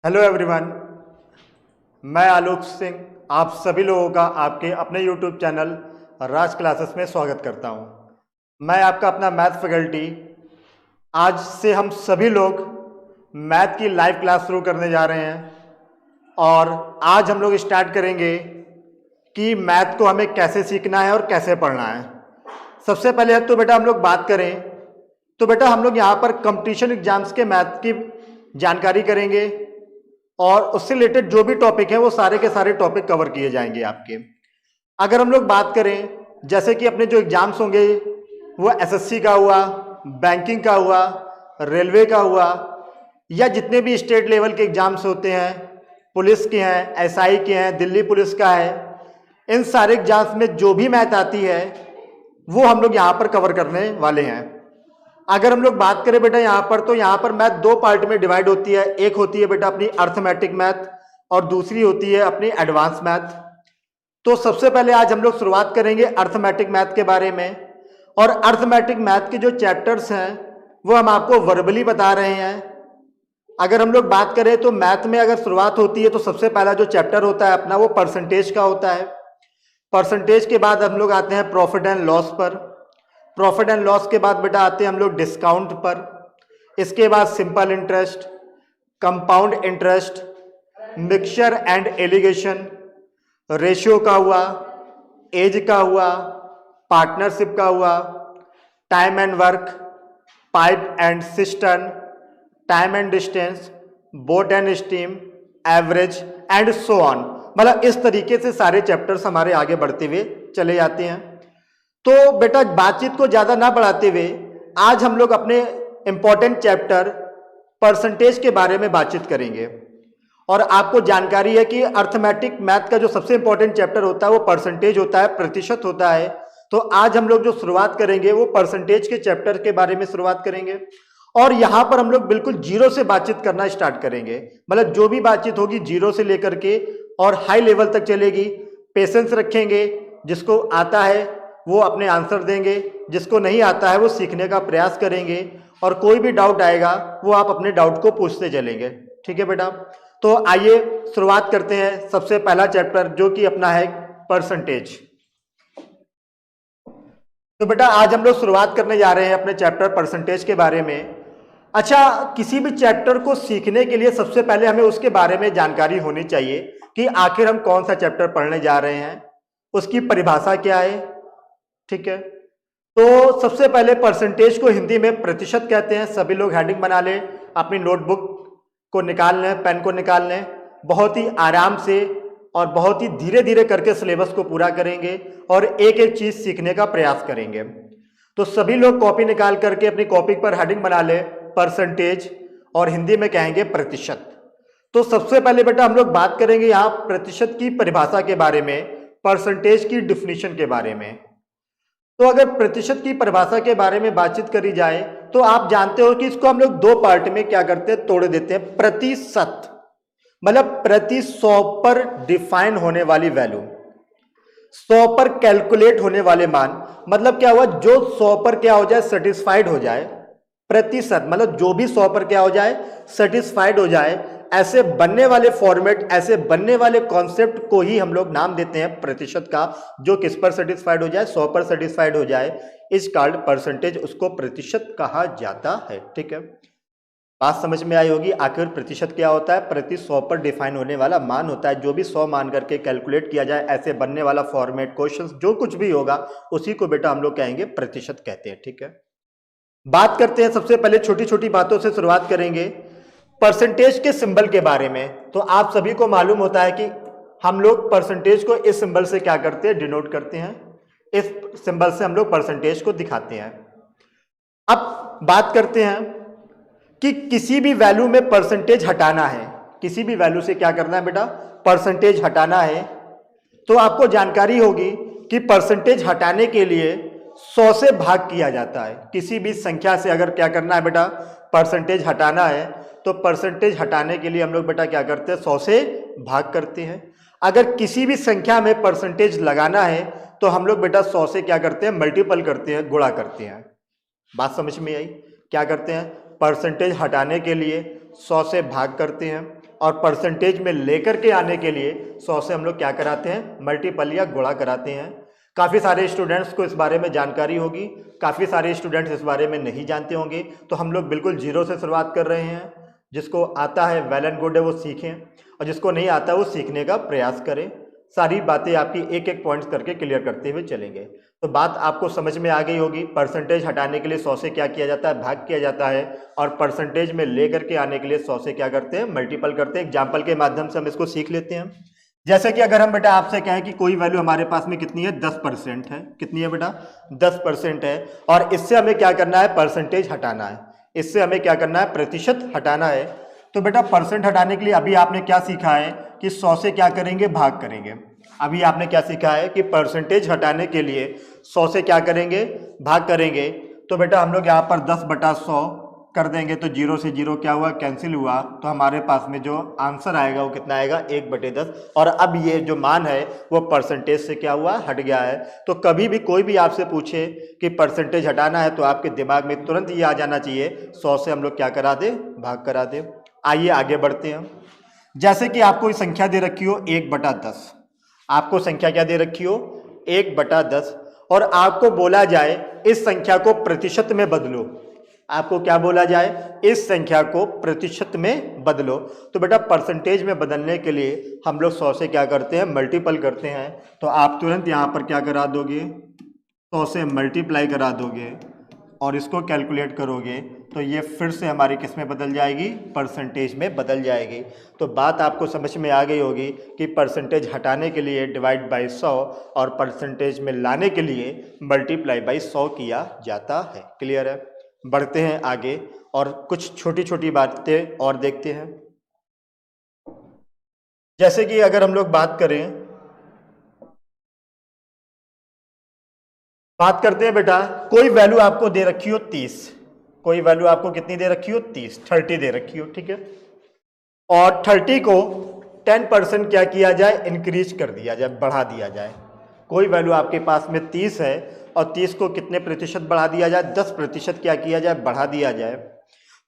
Hello everyone, मैं आलोक सिंह आप सभी लोगों का आपके अपने यूट्यूब चैनल राज क्लासेस में स्वागत करता हूं। मैं आपका अपना मैथ फैकल्टी। आज से हम सभी लोग मैथ की लाइव क्लास शुरू करने जा रहे हैं और आज हम लोग स्टार्ट करेंगे कि मैथ को हमें कैसे सीखना है और कैसे पढ़ना है। सबसे पहले तो बेटा हम लोग बात करें तो बेटा हम लोग यहाँ पर कंपटीशन एग्जाम्स के मैथ की जानकारी करेंगे और उससे रिलेटेड जो भी टॉपिक है वो सारे के सारे टॉपिक कवर किए जाएंगे आपके। अगर हम लोग बात करें जैसे कि अपने जो एग्जाम्स होंगे वो एसएससी का हुआ, बैंकिंग का हुआ, रेलवे का हुआ या जितने भी स्टेट लेवल के एग्जाम्स होते हैं, पुलिस के हैं, एसआई के हैं, दिल्ली पुलिस का है, इन सारे एग्जाम्स में जो भी मैथ आती है वो हम लोग यहाँ पर कवर करने वाले हैं। अगर हम लोग बात करें बेटा यहाँ पर तो यहाँ पर मैथ दो पार्ट में डिवाइड होती है। एक होती है बेटा अपनी अर्थमेटिक मैथ और दूसरी होती है अपनी एडवांस मैथ। तो सबसे पहले आज हम लोग शुरुआत करेंगे अर्थमेटिक मैथ के बारे में। और अर्थमेटिक मैथ के जो चैप्टर्स हैं वो हम आपको वर्बली बता रहे हैं। अगर हम लोग बात करें तो मैथ में अगर शुरुआत होती है तो सबसे पहला जो चैप्टर होता है अपना वो परसेंटेज का होता है। परसेंटेज के बाद हम लोग आते हैं प्रॉफिट एंड लॉस पर। प्रॉफिट एंड लॉस के बाद बेटा आते हैं हम लोग डिस्काउंट पर। इसके बाद simple interest, compound interest, mixture and allegation, ratio का हुआ, एज का हुआ, पार्टनरशिप का हुआ, time and work, pipe and cistern, time and distance, boat and steam, average and so on. मतलब इस तरीके से सारे चैप्टर्स हमारे आगे बढ़ते हुए चले जाते हैं। तो बेटा बातचीत को ज्यादा ना बढ़ाते हुए आज हम लोग अपने इंपॉर्टेंट चैप्टर परसेंटेज के बारे में बातचीत करेंगे। और आपको जानकारी है कि अर्थमेटिक मैथ का जो सबसे इंपॉर्टेंट चैप्टर होता है वो परसेंटेज होता है, प्रतिशत होता है। तो आज हम लोग जो शुरुआत करेंगे वो परसेंटेज के चैप्टर के बारे में शुरुआत करेंगे और यहां पर हम लोग बिल्कुल जीरो से बातचीत करना स्टार्ट करेंगे। मतलब जो भी बातचीत होगी जीरो से लेकर के और हाई लेवल तक चलेगी। पेशेंस रखेंगे, जिसको आता है वो अपने आंसर देंगे, जिसको नहीं आता है वो सीखने का प्रयास करेंगे और कोई भी डाउट आएगा वो आप अपने डाउट को पूछते चलेंगे। ठीक है बेटा, तो आइए शुरुआत करते हैं। सबसे पहला चैप्टर जो कि अपना है परसेंटेज। तो बेटा आज हम लोग शुरुआत करने जा रहे हैं अपने चैप्टर परसेंटेज के बारे में। अच्छा, किसी भी चैप्टर को सीखने के लिए सबसे पहले हमें उसके बारे में जानकारी होनी चाहिए कि आखिर हम कौन सा चैप्टर पढ़ने जा रहे हैं, उसकी परिभाषा क्या है। ठीक है, तो सबसे पहले परसेंटेज को हिंदी में प्रतिशत कहते हैं। सभी लोग हेडिंग बना लें, अपनी नोटबुक को निकाल लें, पेन को निकाल लें। बहुत ही आराम से और बहुत ही धीरे धीरे करके सिलेबस को पूरा करेंगे और एक एक चीज सीखने का प्रयास करेंगे। तो सभी लोग कॉपी निकाल करके अपनी कॉपी पर हेडिंग बना ले परसेंटेज और हिंदी में कहेंगे प्रतिशत। तो सबसे पहले बेटा हम लोग बात करेंगे यहाँ प्रतिशत की परिभाषा के बारे में, परसेंटेज की डिफिनीशन के बारे में। तो अगर प्रतिशत की परिभाषा के बारे में बातचीत करी जाए तो आप जानते हो कि इसको हम लोग दो पार्ट में क्या करते हैं, तोड़ देते हैं। प्रतिशत मतलब प्रति 100 पर डिफाइन होने वाली वैल्यू, 100 पर कैलकुलेट होने वाले मान। मतलब क्या हुआ, जो 100 पर क्या हो जाए, सेटिस्फाइड हो जाए। प्रतिशत मतलब जो भी 100 पर क्या हो जाए, सेटिस्फाइड हो जाए। ऐसे बनने वाले फॉर्मेट, ऐसे बनने वाले कॉन्सेप्ट को ही हम लोग नाम देते हैं प्रतिशत का। जो किस पर सेटिस्फाइड हो जाए, 100 पर सेटिस्फाइड हो जाए, इस कॉल्ड परसेंटेज, उसको प्रतिशत कहा जाता है। ठीक है, बात समझ में आई होगी। आखिर प्रतिशत क्या होता है, प्रति 100 पर डिफाइन होने वाला मान होता है। जो भी 100 मान करके कैलकुलेट किया जाए, ऐसे बनने वाला फॉर्मेट, क्वेश्चंस जो कुछ भी होगा उसी को बेटा हम लोग कहेंगे प्रतिशत कहते हैं। ठीक है, बात करते हैं सबसे पहले छोटी छोटी बातों से शुरुआत करेंगे परसेंटेज के सिंबल के बारे में। तो आप सभी को मालूम होता है कि हम लोग परसेंटेज को इस सिंबल से क्या करते हैं, डिनोट करते हैं। इस सिंबल से हम लोग परसेंटेज को दिखाते हैं। अब बात करते हैं कि किसी भी वैल्यू में परसेंटेज हटाना है। किसी भी वैल्यू से क्या करना है बेटा, परसेंटेज हटाना है। तो आपको जानकारी होगी कि परसेंटेज हटाने के लिए 100 से भाग किया जाता है। किसी भी संख्या से अगर क्या करना है बेटा, परसेंटेज हटाना है, तो परसेंटेज हटाने के लिए हम लोग बेटा क्या करते हैं, 100 से भाग करते हैं। अगर किसी भी संख्या में परसेंटेज लगाना है तो हम लोग बेटा 100 से क्या करते हैं, मल्टीपल करते हैं, गुणा करते हैं। बात समझ में आई, क्या करते हैं, परसेंटेज हटाने के लिए 100 से भाग करते हैं और परसेंटेज में लेकर के आने के लिए 100 से हम लोग क्या कराते हैं, मल्टीपल या गुणा कराते हैं। काफ़ी सारे स्टूडेंट्स को इस बारे में जानकारी होगी, काफ़ी सारे स्टूडेंट्स इस बारे में नहीं जानते होंगे, तो हम लोग बिल्कुल जीरो से शुरुआत कर रहे हैं। जिसको आता है वेल एंड गुड है, वो सीखें, और जिसको नहीं आता वो सीखने का प्रयास करें। सारी बातें आपकी एक एक पॉइंट्स करके क्लियर करते हुए चलेंगे। तो बात आपको समझ में आ गई होगी। परसेंटेज हटाने के लिए 100 से क्या किया जाता है, भाग किया जाता है, और परसेंटेज में लेकर के आने के लिए 100 से क्या करते हैं, मल्टीपल करते हैं। एग्जाम्पल के माध्यम से हम इसको सीख लेते हैं। जैसे कि अगर हम बेटा आपसे कहें कि कोई वैल्यू हमारे पास में कितनी है, 10% है। कितनी है बेटा, 10% है, और इससे हमें क्या करना है, परसेंटेज हटाना है। इससे हमें क्या करना है, प्रतिशत हटाना है। तो बेटा परसेंट हटाने के लिए अभी आपने क्या सीखा है कि 100 से क्या करेंगे, भाग करेंगे। अभी आपने क्या सीखा है कि परसेंटेज हटाने के लिए 100 से क्या करेंगे, भाग करेंगे। तो बेटा हम लोग यहाँ पर 10/100 कर देंगे, तो 0 से 0 क्या हुआ, कैंसिल हुआ। तो हमारे पास में जो आंसर आएगा वो कितना आएगा, 1/10। और अब ये जो मान है वो परसेंटेज से क्या हुआ, हट गया है। तो कभी भी कोई भी आपसे पूछे कि परसेंटेज हटाना है, तो आपके दिमाग में तुरंत ये आ जाना चाहिए, 100 से हम लोग क्या करा दे, भाग करा दे। आइए आगे बढ़ते हैं। जैसे कि आपको संख्या दे रखी हो 1/10, आपको संख्या क्या दे रखी हो, 1/10, और आपको बोला जाए इस संख्या को प्रतिशत में बदलो। आपको क्या बोला जाए, इस संख्या को प्रतिशत में बदलो। तो बेटा परसेंटेज में बदलने के लिए हम लोग 100 से क्या करते हैं, मल्टीपल करते हैं। तो आप तुरंत यहाँ पर क्या करा दोगे, 100 से मल्टीप्लाई करा दोगे, और इसको कैलकुलेट करोगे तो ये फिर से हमारी किस में बदल जाएगी, परसेंटेज में बदल जाएगी। तो बात आपको समझ में आ गई होगी कि परसेंटेज हटाने के लिए डिवाइड बाई 100 और परसेंटेज में लाने के लिए मल्टीप्लाई बाई 100 किया जाता है। क्लियर है। बढ़ते हैं आगे और कुछ छोटी छोटी बातें और देखते हैं। जैसे कि अगर हम लोग बात करते हैं बेटा, कोई वैल्यू आपको दे रखी हो 30, कोई वैल्यू आपको कितनी दे रखी हो, 30 दे रखी हो, ठीक है। और 30 को 10% क्या किया जाए, इंक्रीज कर दिया जाए, बढ़ा दिया जाए। कोई वैल्यू आपके पास में 30 है और 30 को कितने प्रतिशत बढ़ा दिया जाए, 10% क्या किया जाए, बढ़ा दिया जाए।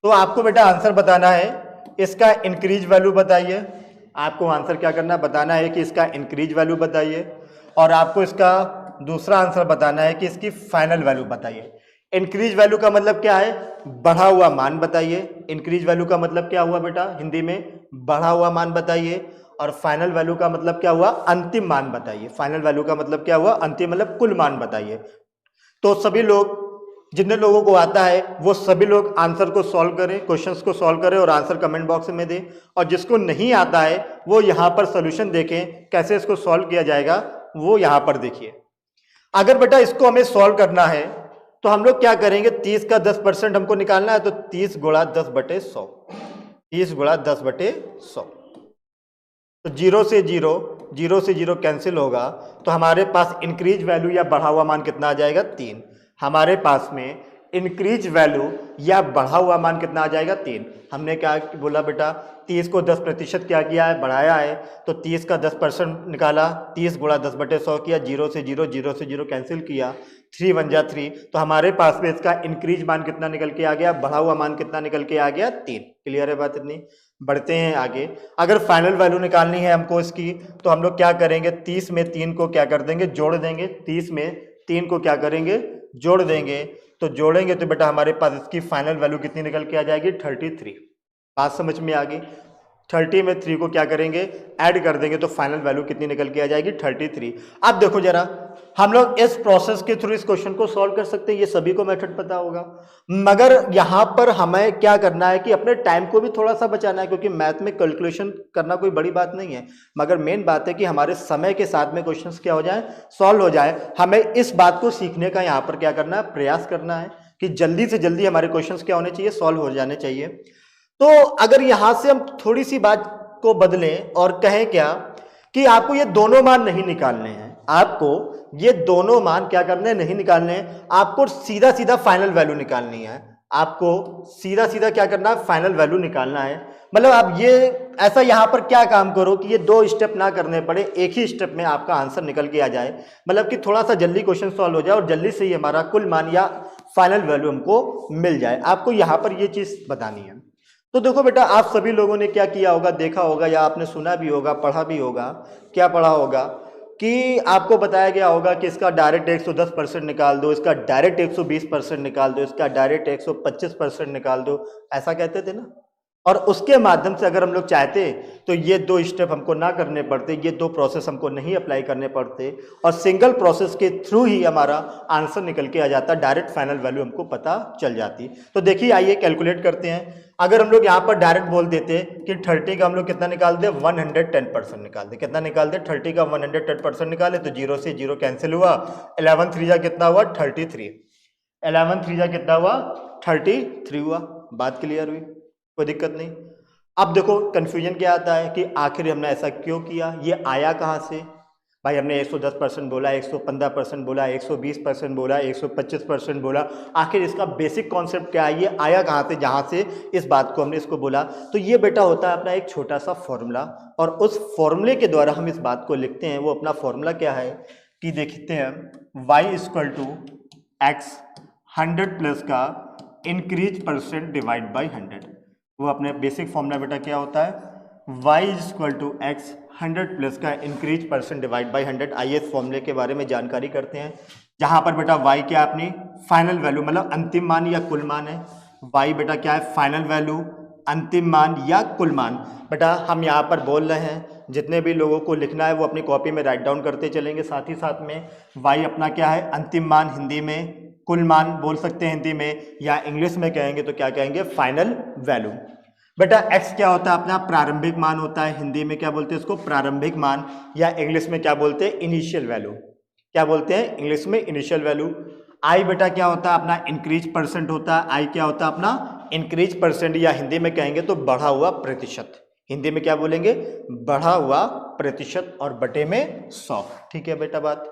तो आपको बेटा आंसर बताना है, इसका इंक्रीज वैल्यू बताइए। आपको आंसर क्या करना है, बताना है कि इसका इंक्रीज वैल्यू बताइए, और आपको इसका दूसरा आंसर बताना है कि इसकी फाइनल वैल्यू बताइए। इंक्रीज वैल्यू का मतलब क्या है, बढ़ा हुआ मान बताइए। इंक्रीज वैल्यू का मतलब क्या हुआ बेटा, हिंदी में बढ़ा हुआ मान बताइए। और फाइनल वैल्यू का मतलब क्या हुआ, अंतिम मान बताइए। फाइनल वैल्यू का मतलब क्या हुआ, अंतिम मतलब कुल मान बताइए। तो सभी लोग, जितने लोगों को आता है वो सभी लोग आंसर को सॉल्व करें, क्वेश्चंस को सॉल्व करें और आंसर कमेंट बॉक्स में दें। और जिसको नहीं आता है वो यहाँ पर सोल्यूशन देखें, कैसे इसको सॉल्व किया जाएगा वो यहाँ पर देखिए। अगर बेटा इसको हमें सॉल्व करना है तो हम लोग क्या करेंगे, 30 का 10% हमको निकालना है, तो 30 गुणा 10/100, 30 गुणा 10/100। तो 0 से 0 कैंसिल होगा, तो हमारे पास इंक्रीज वैल्यू या बढ़ा हुआ मान कितना आ जाएगा, 3। हमारे पास में इंक्रीज वैल्यू या बढ़ा हुआ मान कितना आ जाएगा, 3। हमने क्या बोला बेटा, 30 को 10% क्या किया है, बढ़ाया है। तो 30 का 10% निकाला, 30 गुणा 10/100 किया, 0 से 0 कैंसिल किया, 3 1 जा 3। तो हमारे पास में इसका इंक्रीज मान कितना निकल के आ गया, बढ़ा हुआ मान कितना निकल के आ गया, 3। क्लियर है बात इतनी। बढ़ते हैं आगे। अगर फाइनल वैल्यू निकालनी है हमको इसकी, तो हम लोग क्या करेंगे, 30 में 3 को क्या कर देंगे, जोड़ देंगे। 30 में 3 को क्या करेंगे, जोड़ देंगे। तो जोड़ेंगे तो बेटा हमारे पास इसकी फाइनल वैल्यू कितनी निकल के आ जाएगी, 33। बात समझ में आ गई। 30 में 3 को क्या करेंगे, ऐड कर देंगे, तो फाइनल वैल्यू कितनी निकल के आ जाएगी, 33। अब देखो जरा, हम लोग इस प्रोसेस के थ्रू इस क्वेश्चन को सॉल्व कर सकते हैं, ये सभी को मेथड पता होगा। मगर यहां पर हमें क्या करना है कि अपने टाइम को भी थोड़ा सा बचाना है, क्योंकि मैथ में कैलकुलेशन करना कोई बड़ी बात नहीं है, मगर मेन बात है कि हमारे समय के साथ में क्वेश्चंस क्या हो जाए, सॉल्व हो जाए। हमें इस बात को सीखने का यहाँ पर क्या करना है, प्रयास करना है कि जल्दी से जल्दी हमारे क्वेश्चंस क्या होने चाहिए, सॉल्व हो जाने चाहिए। तो अगर यहां से हम थोड़ी सी बात को बदलें और कहें क्या कि आपको ये दोनों मान नहीं निकालने हैं, आपको ये दोनों मान क्या करने, नहीं निकालने हैं, आपको सीधा सीधा फाइनल वैल्यू निकालनी है। आपको सीधा सीधा क्या करना है, फाइनल वैल्यू निकालना है। मतलब आप ये ऐसा यहां पर क्या काम करो कि ये 2 स्टेप ना करने पड़े, एक ही स्टेप में आपका आंसर निकल के आ जाए। मतलब कि थोड़ा सा जल्दी क्वेश्चन सॉल्व हो जाए और जल्दी से ही हमारा कुल मान या फाइनल वैल्यू हमको मिल जाए। आपको यहां पर ये चीज बतानी है। तो देखो बेटा, आप सभी लोगों ने क्या किया होगा, देखा होगा या आपने सुना भी होगा, पढ़ा भी होगा। क्या पढ़ा होगा कि आपको बताया गया होगा कि इसका डायरेक्ट 110% निकाल दो, इसका डायरेक्ट 120% निकाल दो, इसका डायरेक्ट 125% निकाल दो, ऐसा कहते थे ना। और उसके माध्यम से अगर हम लोग चाहते तो ये दो स्टेप हमको ना करने पड़ते, ये दो प्रोसेस हमको नहीं अप्लाई करने पड़ते, और सिंगल प्रोसेस के थ्रू ही हमारा आंसर निकल के आ जाता, डायरेक्ट फाइनल वैल्यू हमको पता चल जाती। तो देखिए, आइए कैलकुलेट करते हैं। अगर हम लोग यहाँ पर डायरेक्ट बोल देते कि 30 का हम लोग कितना निकाल दे, 110% निकाल दे। कितना निकाल दे? 30 का 110% निकाले तो 0 से 0 कैंसिल हुआ। 11 3 जा कितना हुआ? 33। 11 3 जा कितना हुआ? 33 हुआ। बात क्लियर हुई? कोई दिक्कत नहीं। अब देखो कंफ्यूजन क्या आता है कि आखिर हमने ऐसा क्यों किया, ये आया कहाँ से? भाई हमने 110% बोला, 115% बोला, 120% बोला, 125% बोला, आखिर इसका बेसिक कॉन्सेप्ट क्या है, ये आया कहाँ से जहाँ से इस बात को हमने इसको बोला? तो ये बेटा होता है अपना एक छोटा सा फॉर्मूला, और उस फॉर्मूले के द्वारा हम इस बात को लिखते हैं। वो अपना फॉर्मूला क्या है कि देखते हैं, y equal to x 100 plus का इंक्रीज परसेंट डिवाइड बाई 100। वो अपने बेसिक फॉर्मूला बेटा क्या होता है, y equal to x 100 plus का इंक्रीज परसेंट डिवाइड बाई 100। आइए इस फॉर्मूले के बारे में जानकारी करते हैं। जहां पर बेटा y क्या अपनी फाइनल वैल्यू, मतलब अंतिम मान या कुल मान है। y बेटा क्या है? फाइनल वैल्यू, अंतिम मान या कुल मान। बेटा हम यहाँ पर बोल रहे हैं, जितने भी लोगों को लिखना है वो अपनी कॉपी में राइट डाउन करते चलेंगे। साथ ही साथ में y अपना क्या है? अंतिम मान हिंदी में, कुल मान बोल सकते हैं हिंदी में, या इंग्लिश में कहेंगे तो क्या कहेंगे? Final value. बेटा x क्या होता है? अपना प्रारंभिक मान होता है। हिंदी में क्या बोलते हैं इसको? प्रारंभिक मान, या इंग्लिश में क्या बोलते हैं? Initial value. क्या बोलते हैं इंग्लिश में? Initial value. i बेटा क्या होता है? अपना इंक्रीज परसेंट होता है। i क्या होता है? अपना इंक्रीज परसेंट, या हिंदी में कहेंगे तो बढ़ा हुआ प्रतिशत। हिंदी में क्या बोलेंगे? बढ़ा हुआ प्रतिशत, और बटे में 100। ठीक है बेटा, बात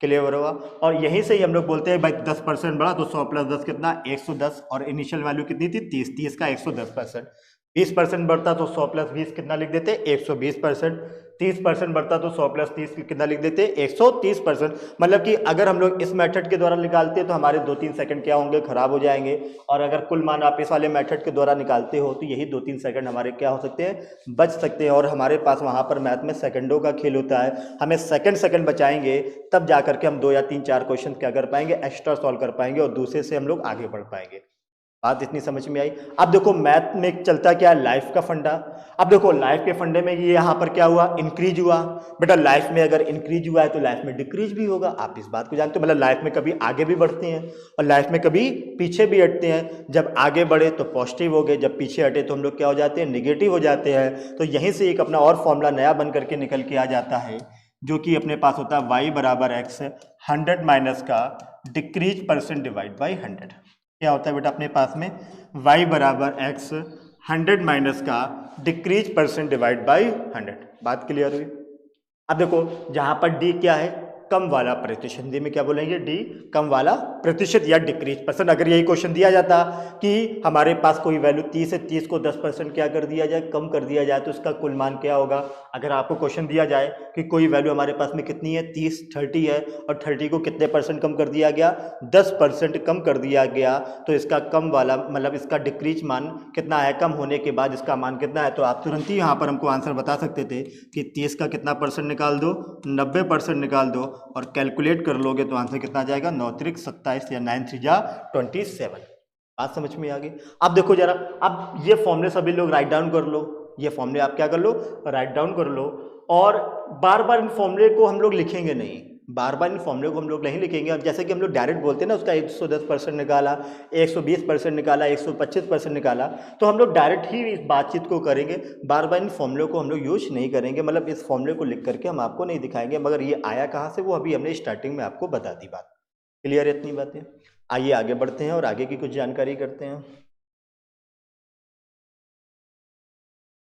क्लियर हुआ। और यहीं से ही हम लोग बोलते हैं भाई 10% बढ़ा तो 100 प्लस 10 कितना? 110। और इनिशियल वैल्यू कितनी थी? 30। 30 का 110%। 20% बढ़ता तो 100 प्लस 20 कितना लिख देते? 120%। 30% बढ़ता तो 100 प्लस 30 कितना लिख देते? 130%। मतलब कि अगर हम लोग इस मेथड के द्वारा निकालते हैं तो हमारे 2-3 सेकंड क्या होंगे? खराब हो जाएंगे। और अगर कुल मान आप इस वाले मेथड के द्वारा निकालते हो तो यही 2-3 सेकंड हमारे क्या हो सकते हैं? बच सकते हैं। और हमारे पास वहाँ पर मैथ में सेकंडों का खेल होता है, हमें सेकंड बचाएंगे तब जा करके हम 2 या 3-4 क्वेश्चन क्या कर पाएंगे? एक्स्ट्रा सॉल्व कर पाएंगे, और दूसरे से हम लोग आगे बढ़ पाएंगे। बात इतनी समझ में आई? अब देखो मैथ में चलता क्या है? लाइफ का फंडा। अब देखो लाइफ के फंडे में ये यहाँ पर क्या हुआ? इंक्रीज हुआ। बेटा लाइफ में अगर इंक्रीज हुआ है तो लाइफ में डिक्रीज भी होगा, आप इस बात को जानते हो। मतलब लाइफ में कभी आगे भी बढ़ते हैं और लाइफ में कभी पीछे भी हटते हैं। जब आगे बढ़े तो पॉजिटिव हो गए, जब पीछे हटे तो हम लोग क्या हो जाते हैं? निगेटिव हो जाते हैं। तो यहीं से एक अपना और फॉर्मूला नया बन करके निकल के आ जाता है, जो कि अपने पास होता है y बराबर एक्स 100 माइनस का डिक्रीज परसेंट डिवाइड बाई 100। क्या होता है बेटा अपने पास में? y बराबर एक्स 100 माइनस का डिक्रीज परसेंट डिवाइड बाई 100। बात क्लियर हुई? अब देखो जहां पर d क्या है? कम वाला प्रतिशत। हिंदी में क्या बोलेंगे? d कम वाला प्रतिशत या डिक्रीज परसेंट। अगर यही क्वेश्चन दिया जाता कि हमारे पास कोई वैल्यू 30 है, 30 को 10% क्या कर दिया जाए? कम कर दिया जाए, तो इसका कुल मान क्या होगा? अगर आपको क्वेश्चन दिया जाए कि कोई वैल्यू हमारे पास में कितनी है? 30 है, और 30 को कितने परसेंट कम कर दिया गया? 10% कम कर दिया गया, तो इसका कम वाला मतलब इसका डिक्रीज मान कितना है? कम होने के बाद इसका मान कितना है? तो आप तुरंत ही यहाँ पर हमको आंसर बता सकते थे कि 30 का कितना परसेंट निकाल दो? 90% निकाल दो, और कैलकुलेट कर लोगे तो आंसर कितना जाएगा? 9 त्रिक 27 या 9 3 जा 27। बात समझ में आ गई? अब देखो जरा, अब ये फॉर्मूले सभी लोग राइट डाउन कर लो। ये फॉर्मूले आप क्या कर लो? राइट डाउन कर लो। और बार बार इन फॉर्मूले को हम लोग लिखेंगे नहीं, बार बार इन फॉर्मूले को हम लोग नहीं लिखेंगे। अब जैसे कि हम लोग डायरेक्ट बोलते हैं ना, उसका 110% निकाला, 120% निकाला, 125% निकाला, तो हम लोग डायरेक्ट ही इस बातचीत को करेंगे। बार बार इन फॉर्मूले को हम लोग यूज नहीं करेंगे, मतलब इस फॉर्मूले को लिख करके हम आपको नहीं दिखाएंगे। मगर ये आया कहाँ से वो अभी हमने स्टार्टिंग में आपको बता दी। बात क्लियर है? इतनी बातें। आइए आगे बढ़ते हैं और आगे की कुछ जानकारी करते हैं।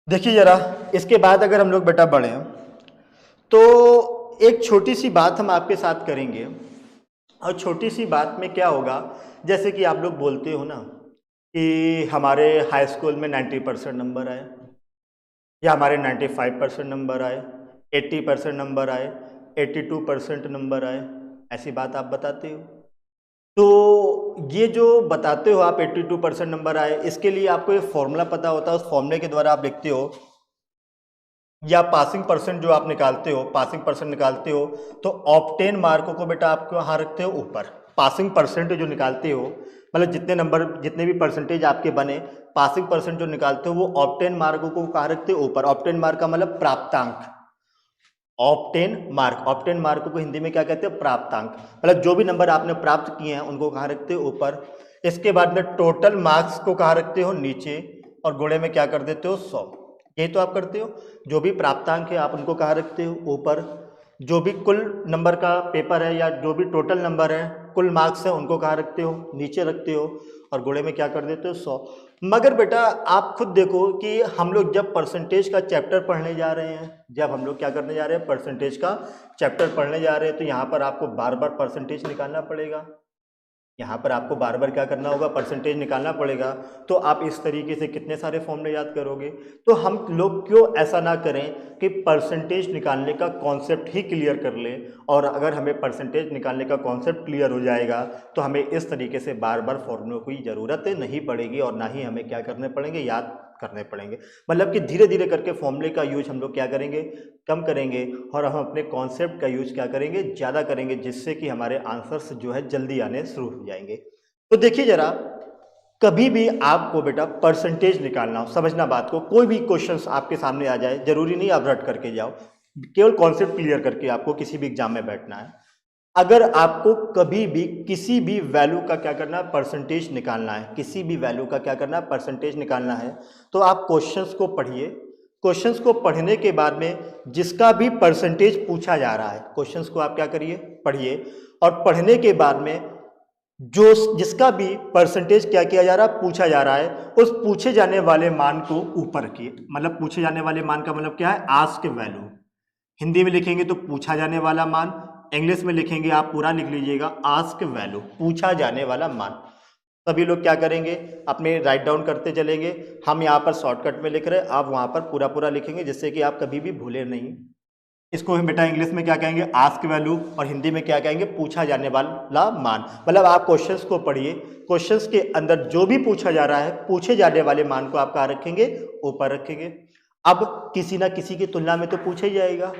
देखिए जरा, इसके बाद अगर हम लोग बेटा बढ़े तो एक छोटी सी बात हम आपके साथ करेंगे। और छोटी सी बात में क्या होगा, जैसे कि आप लोग बोलते हो ना कि हमारे हाई स्कूल में 90% नंबर आए, या हमारे 95% नंबर आए, 80% नंबर आए, 82% नंबर आए, ऐसी बात आप बताते हो। तो ये जो बताते हो आप 82% नंबर आए, इसके लिए आपको एक फॉर्मूला पता होता है, उस फॉर्मूले के द्वारा आप लिखते हो, या पासिंग परसेंट जो आप निकालते हो, पासिंग परसेंट निकालते हो तो ऑब्टेन मार्कों को बेटा आप कहाँ रखते हो? ऊपर। पासिंग परसेंट जो निकालते हो, मतलब जितने नंबर, जितने भी परसेंटेज आपके बने, पासिंग परसेंट जो निकालते हो वो ऑब्टेन मार्कों को कहाँ रखते हो? ऊपर। ऑब्टेन मार्क का मतलब प्राप्तांक। ऑब्टेन मार्क, ऑब्टेन मार्क को हिंदी में क्या कहते हैं? प्राप्तांक। मतलब जो भी नंबर आपने प्राप्त किए हैं उनको कहाँ रखते हो? ऊपर। इसके बाद में टोटल मार्क्स को कहाँ रखते हो? नीचे। और गुणे में क्या कर देते हो? 100। यही तो आप करते हो। जो भी प्राप्तांक है आप उनको कहाँ रखते हो? ऊपर। जो भी कुल नंबर का पेपर है या जो भी टोटल नंबर है, कुल मार्क्स है, उनको कहाँ रखते हो? नीचे रखते हो। और गुणे में क्या कर देते हो? 100। मगर बेटा आप खुद देखो कि हम लोग जब परसेंटेज का चैप्टर पढ़ने जा रहे हैं, जब हम लोग क्या करने जा रहे हैं? परसेंटेज का चैप्टर पढ़ने जा रहे हैं, तो यहाँ पर आपको बार बार परसेंटेज निकालना पड़ेगा। यहाँ पर आपको बार बार क्या करना होगा? परसेंटेज निकालना पड़ेगा। तो आप इस तरीके से कितने सारे फॉर्मूले याद करोगे? तो हम लोग क्यों ऐसा ना करें कि परसेंटेज निकालने का कॉन्सेप्ट ही क्लियर कर लें, और अगर हमें परसेंटेज निकालने का कॉन्सेप्ट क्लियर हो जाएगा तो हमें इस तरीके से बार बार फॉर्मूलों की ज़रूरत नहीं पड़ेगी, और ना ही हमें क्या करने पड़ेंगे? याद करने पड़ेंगे। मतलब कि धीरे धीरे करके फॉर्मूले का यूज हम लोग क्या करेंगे? कम करेंगे, और हम अपने कॉन्सेप्ट का यूज क्या करेंगे? ज़्यादा करेंगे, जिससे कि हमारे आंसर्स जो है जल्दी आने शुरू हो जाएंगे। तो देखिए जरा, कभी भी आपको बेटा परसेंटेज निकालना हो, समझना बात को, कोई भी क्वेश्चंस आपके सामने आ जाए, जरूरी नहीं आप रट करके जाओ, केवल कॉन्सेप्ट क्लियर करके आपको किसी भी एग्जाम में बैठना है। अगर आपको कभी भी किसी भी वैल्यू का क्या करना है? परसेंटेज निकालना है। किसी भी वैल्यू का क्या करना है? परसेंटेज निकालना है। तो आप क्वेश्चंस को पढ़िए। क्वेश्चंस को पढ़ने के बाद में जिसका भी परसेंटेज पूछा जा रहा है, क्वेश्चंस को आप क्या करिए? पढ़िए। और पढ़ने के बाद में जो जिसका भी परसेंटेज क्या किया जा रहा है? पूछा जा रहा है, उस पूछे जाने वाले मान को ऊपर रखिए। मतलब पूछे जाने वाले मान का मतलब क्या है? Ask value. हिंदी में लिखेंगे तो पूछा जाने वाला मान, इंग्लिश में लिखेंगे आप पूरा लिख लीजिएगा, आस्क वैल्यू, पूछा जाने वाला मान। सभी लोग क्या करेंगे? अपने राइट डाउन करते चलेंगे। हम यहाँ पर शॉर्टकट में लिख रहे हैं, आप वहाँ पर पूरा पूरा लिखेंगे, जिससे कि आप कभी भी भूले नहीं। इसको हम बेटा इंग्लिश में क्या कहेंगे? आस्क वैल्यू, और हिंदी में क्या कहेंगे? पूछा जाने वाला मान। मतलब आप क्वेश्चंस को पढ़िए, क्वेश्चंस के अंदर जो भी पूछा जा रहा है, पूछे जाने वाले मान को आप कहाँ रखेंगे? ऊपर रखेंगे। अब किसी ना किसी की तुलना में तो पूछा ही जाएगा,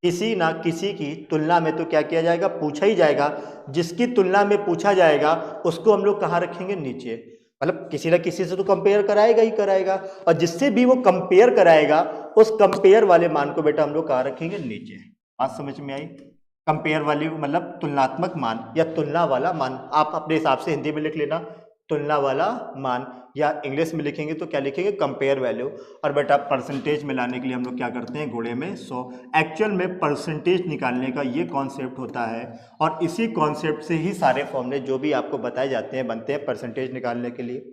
किसी ना किसी की तुलना में तो क्या किया जाएगा? पूछा ही जाएगा। जिसकी तुलना में पूछा जाएगा उसको हम लोग कहाँ रखेंगे? नीचे। मतलब किसी ना किसी से तो कंपेयर कराएगा ही कराएगा, और जिससे भी वो कंपेयर कराएगा उस कंपेयर वाले मान को बेटा हम लोग कहाँ रखेंगे? नीचे। बात समझ में आई? कंपेयर वाली मतलब तुलनात्मक मान या तुलना वाला मान, आप अपने हिसाब से हिंदी में लिख लेना, तुलना वाला मान, या इंग्लिश में लिखेंगे तो क्या लिखेंगे? Compare value. और बेटा परसेंटेज में लाने के लिए हम लोग क्या करते हैं? गुणे में 100। एक्चुअल में परसेंटेज निकालने का ये कॉन्सेप्ट होता है, और इसी कॉन्सेप्ट से ही सारे फॉर्मूले जो भी आपको बताए जाते हैं बनते हैं परसेंटेज निकालने के लिए।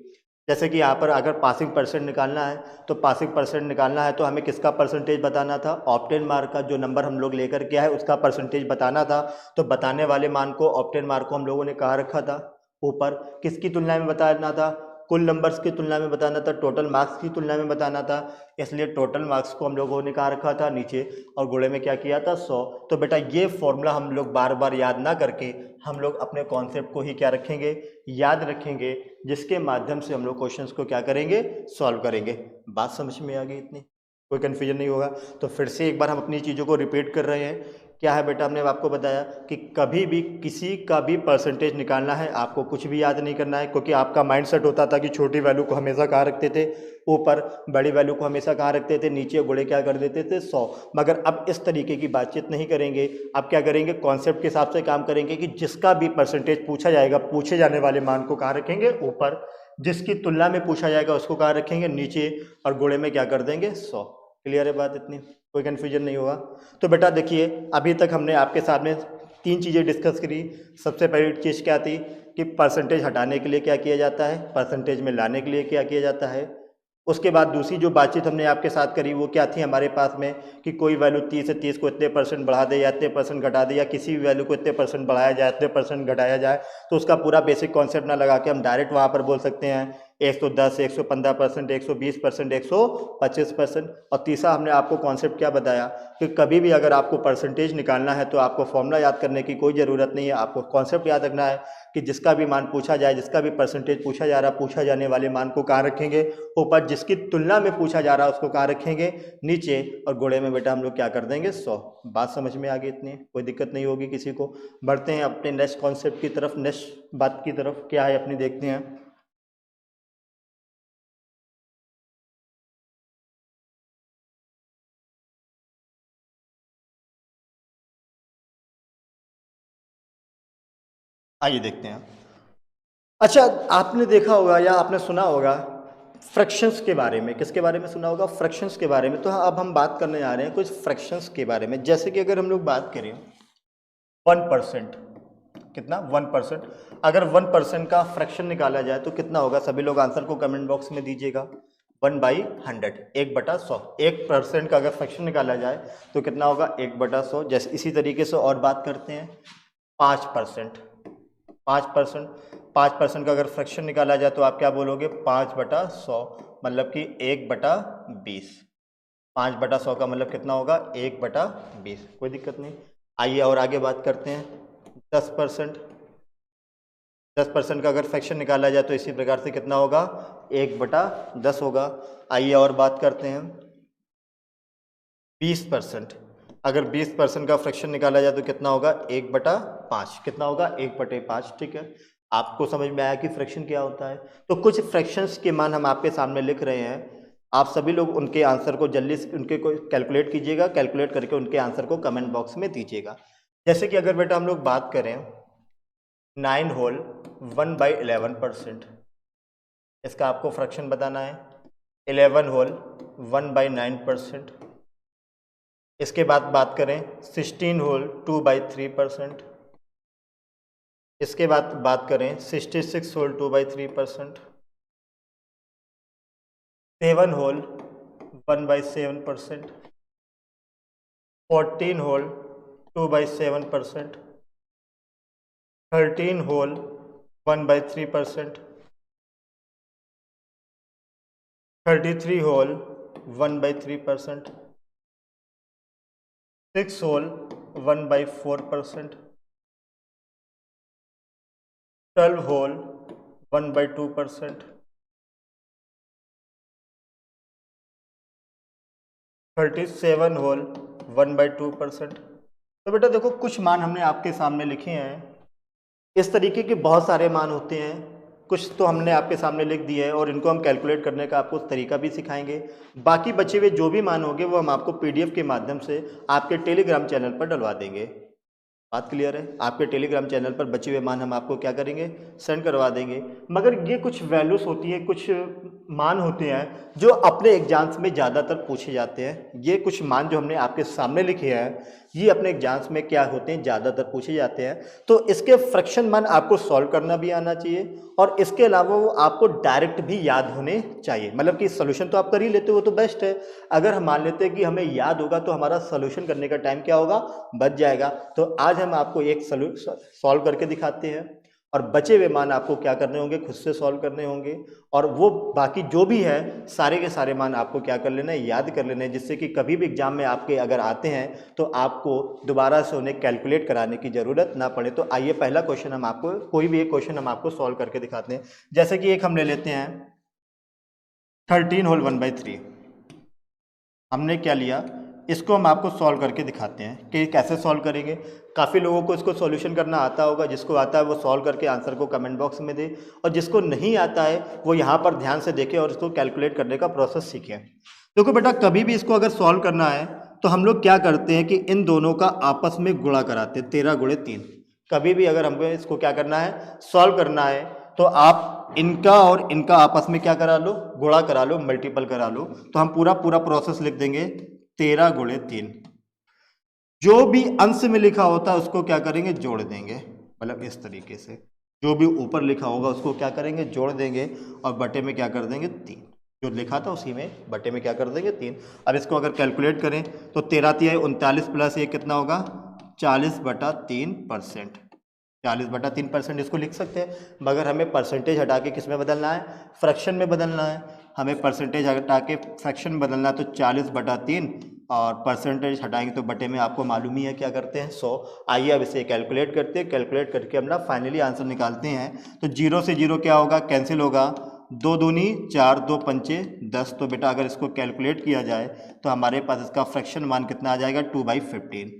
जैसे कि यहाँ पर अगर पासिंग परसेंट निकालना है, तो पासिंग परसेंट निकालना है तो हमें किसका परसेंटेज बताना था? ऑब्टेन मार्क का, जो नंबर हम लोग लेकर के आए उसका परसेंटेज बताना था। तो बताने वाले मान को, ऑब्टेन मार्क को हम लोगों ने कहाँ रखा था? ऊपर। किसकी तुलना में बताना था? कुल नंबर्स की तुलना में बताना था, टोटल मार्क्स की तुलना में बताना था, इसलिए टोटल मार्क्स को हम लोगों ने कहाँ रखा था? नीचे। और गुणे में क्या किया था? 100। तो बेटा ये फॉर्मूला हम लोग बार बार याद ना करके हम लोग अपने कॉन्सेप्ट को ही क्या रखेंगे? याद रखेंगे, जिसके माध्यम से हम लोग क्वेश्चंस को क्या करेंगे? सॉल्व करेंगे। बात समझ में आ गई? इतनी कोई कन्फ्यूजन नहीं होगा। तो फिर से एक बार हम अपनी चीज़ों को रिपीट कर रहे हैं। क्या है बेटा? हमने आपको बताया कि कभी भी किसी का भी परसेंटेज निकालना है, आपको कुछ भी याद नहीं करना है, क्योंकि आपका माइंड सेट होता था कि छोटी वैल्यू को हमेशा कहाँ रखते थे? ऊपर। बड़ी वैल्यू को हमेशा कहाँ रखते थे? नीचे। गुणे क्या कर देते थे? 100। मगर अब इस तरीके की बातचीत नहीं करेंगे। अब क्या करेंगे? कॉन्सेप्ट के हिसाब से काम करेंगे कि जिसका भी परसेंटेज पूछा जाएगा, पूछे जाने वाले मान को कहाँ रखेंगे? ऊपर। जिसकी तुलना में पूछा जाएगा उसको कहाँ रखेंगे? नीचे। और गुणे में क्या कर देंगे? 100। क्लियर है बात? इतनी कोई कन्फ्यूजन नहीं होगा। तो बेटा देखिए, अभी तक हमने आपके सामने 3 चीज़ें डिस्कस करी। सबसे पहली चीज़ क्या थी कि परसेंटेज हटाने के लिए क्या किया जाता है, परसेंटेज में लाने के लिए क्या किया जाता है। उसके बाद दूसरी जो बातचीत हमने आपके साथ करी वो क्या थी हमारे पास में, कि कोई वैल्यू 30 है, 30 को इतने परसेंट बढ़ा दे या इतने परसेंट घटा दे, या किसी भी वैल्यू को इतने परसेंट बढ़ाया जाए, इतने परसेंट घटाया जाए। तो उसका पूरा बेसिक कॉन्सेप्ट ना लगा के हम डायरेक्ट वहाँ पर बोल सकते हैं 110, 115%, 120%, 125%। और तीसरा हमने आपको कॉन्सेप्ट क्या बताया कि कभी भी अगर आपको परसेंटेज निकालना है तो आपको फॉर्मूला याद करने की कोई ज़रूरत नहीं है, आपको कॉन्सेप्ट याद रखना है कि जिसका भी मान पूछा जाए, जिसका भी परसेंटेज पूछा जा रहा है, पूछा जाने वाले मान को कहाँ रखेंगे, ऊपर, जिसकी तुलना में पूछा जा रहा है उसको कहाँ रखेंगे, नीचे, और गोले में बेटा हम लोग क्या कर देंगे 100। बात समझ में आ गई, इतनी कोई दिक्कत नहीं होगी किसी को। बढ़ते हैं अपने नेक्स्ट कॉन्सेप्ट की तरफ, नेक्स्ट बात की तरफ क्या है अपनी, देखते हैं। आइए देखते हैं। अच्छा, आपने देखा होगा या आपने सुना होगा फ्रैक्शंस के बारे में। किसके बारे में सुना होगा? फ्रैक्शंस के बारे में। तो अब हम बात करने जा रहे हैं कुछ फ्रैक्शंस के बारे में। जैसे कि अगर हम लोग बात करें 1%, कितना 1%, अगर 1% का फ्रैक्शन निकाला जाए तो कितना होगा? सभी लोग आंसर को कमेंट बॉक्स में दीजिएगा। 1/100, 1/100। 1% का अगर फ्रैक्शन निकाला जाए तो कितना होगा? 1/100। जैसे इसी तरीके से और बात करते हैं 5%। 5% का अगर फ्रैक्शन निकाला जाए तो आप क्या बोलोगे? 5/100, मतलब कि 1/20। 5/100 का मतलब कितना होगा? 1/20। कोई दिक्कत नहीं। आइए और आगे बात करते हैं 10%। 10% का अगर फ्रैक्शन निकाला जाए तो इसी प्रकार से कितना होगा? 1/10 होगा। आइए और बात करते हैं 20%। अगर 20% का फ्रैक्शन निकाला जाए तो कितना होगा? 1/5। कितना होगा? 1/5। ठीक है, आपको समझ में आया कि फ्रैक्शन क्या होता है। तो कुछ फ्रैक्शंस के मान हम आपके सामने लिख रहे हैं, आप सभी लोग उनके आंसर को जल्दी से उनके को कैलकुलेट कीजिएगा, कैलकुलेट करके उनके आंसर को कमेंट बॉक्स में दीजिएगा। जैसे कि अगर बेटा हम लोग बात करें 9 होल 1/11%, इसका आपको फ्रैक्शन बताना है। 11 होल 1/9%। इसके बाद बात करें 16 होल 2/3%। इसके बाद बात करें 66 whole 2/3%। 7 whole 1/7%। 14 whole 2/7%। 13 whole 1/3%। 33 whole 1/3%। 6 whole 1/4%। 12 whole 1/2%। 37 whole 1/2%। तो बेटा देखो, कुछ मान हमने आपके सामने लिखे हैं। इस तरीके के बहुत सारे मान होते हैं, कुछ तो हमने आपके सामने लिख दिए है और इनको हम कैलकुलेट करने का आपको तरीका भी सिखाएंगे। बाकी बचे हुए जो भी मान होंगे वो हम आपको पीडीएफ के माध्यम से आपके टेलीग्राम चैनल पर डलवा देंगे। बात क्लियर है? आपके टेलीग्राम चैनल पर बचे हुए मान हम आपको क्या करेंगे? सेंड करवा देंगे। मगर ये कुछ वैल्यूज़ होती है, कुछ मान होते हैं जो अपने एग्जाम्स में ज़्यादातर पूछे जाते हैं। ये कुछ मान जो हमने आपके सामने लिखे हैं, ये अपने एग्जाम्स में क्या होते हैं? ज़्यादातर पूछे जाते हैं। तो इसके फ्रैक्शन मान आपको सॉल्व करना भी आना चाहिए और इसके अलावा वो आपको डायरेक्ट भी याद होने चाहिए। मतलब कि सोल्यूशन तो आप कर ही लेते हो, तो बेस्ट है। अगर हम मान लेते हैं कि हमें याद होगा तो हमारा सोल्यूशन करने का टाइम क्या होगा? बच जाएगा। तो आज हम आपको एक सॉल्व करके दिखाते हैं और बचे हुए मान आपको क्या करने होंगे? खुद से सॉल्व करने होंगे। और वो बाकी जो भी है सारे के सारे मान आपको क्या कर लेना है? याद कर लेना है, जिससे कि कभी भी एग्जाम में आपके अगर आते हैं तो आपको दोबारा से उन्हें कैलकुलेट कराने की ज़रूरत ना पड़े। तो आइए पहला क्वेश्चन हम आपको, कोई भी एक क्वेश्चन हम आपको सॉल्व करके दिखाते हैं। जैसे कि एक हम ले लेते हैं 13 होल 1/3। हमने क्या लिया? इसको हम आपको सॉल्व करके दिखाते हैं कि कैसे सॉल्व करेंगे। काफ़ी लोगों को इसको सॉल्यूशन करना आता होगा, जिसको आता है वो सॉल्व करके आंसर को कमेंट बॉक्स में दे, और जिसको नहीं आता है वो यहाँ पर ध्यान से देखे और इसको कैलकुलेट करने का प्रोसेस सीखे। देखो बेटा, कभी भी इसको अगर सॉल्व करना है तो हम लोग क्या करते हैं कि इन दोनों का आपस में गुणा कराते हैं, 13 × 3। कभी भी अगर हमको इसको क्या करना है? सॉल्व करना है, तो आप इनका और इनका आपस में क्या करा लो? गुणा करा लो, मल्टीपल करा लो। तो हम पूरा प्रोसेस लिख देंगे 13 × 3। जो भी अंश में लिखा होता है उसको क्या करेंगे? जोड़ देंगे। मतलब इस तरीके से जो भी ऊपर लिखा होगा उसको क्या करेंगे? जोड़ देंगे और बटे में क्या कर देंगे? 3। जो लिखा था उसी में बटे में क्या कर देंगे? 3। अब इसको अगर कैलकुलेट करें तो 13 × 3 = 39 प्लस 1 कितना होगा? 40/3%। 40/3% इसको लिख सकते हैं, मगर हमें परसेंटेज हटा के किस में बदलना है, फ्रैक्शन में बदलना है। हमें परसेंटेज हटा के फ्रैक्शन में बदलना है, तो 40/3 और परसेंटेज हटाएंगे तो बटे में आपको मालूम ही है क्या करते हैं, 100। आइए अब इसे कैलकुलेट करते हैं, कैलकुलेट करके हम ना फाइनली आंसर निकालते हैं। तो 0 से 0 क्या होगा, कैंसिल होगा, 2 दूनी 4, 2 पंचे 10। तो बेटा अगर इसको कैलकुलेट किया जाए तो हमारे पास इसका फ्रैक्शन मान कितना आ जाएगा, 2/15।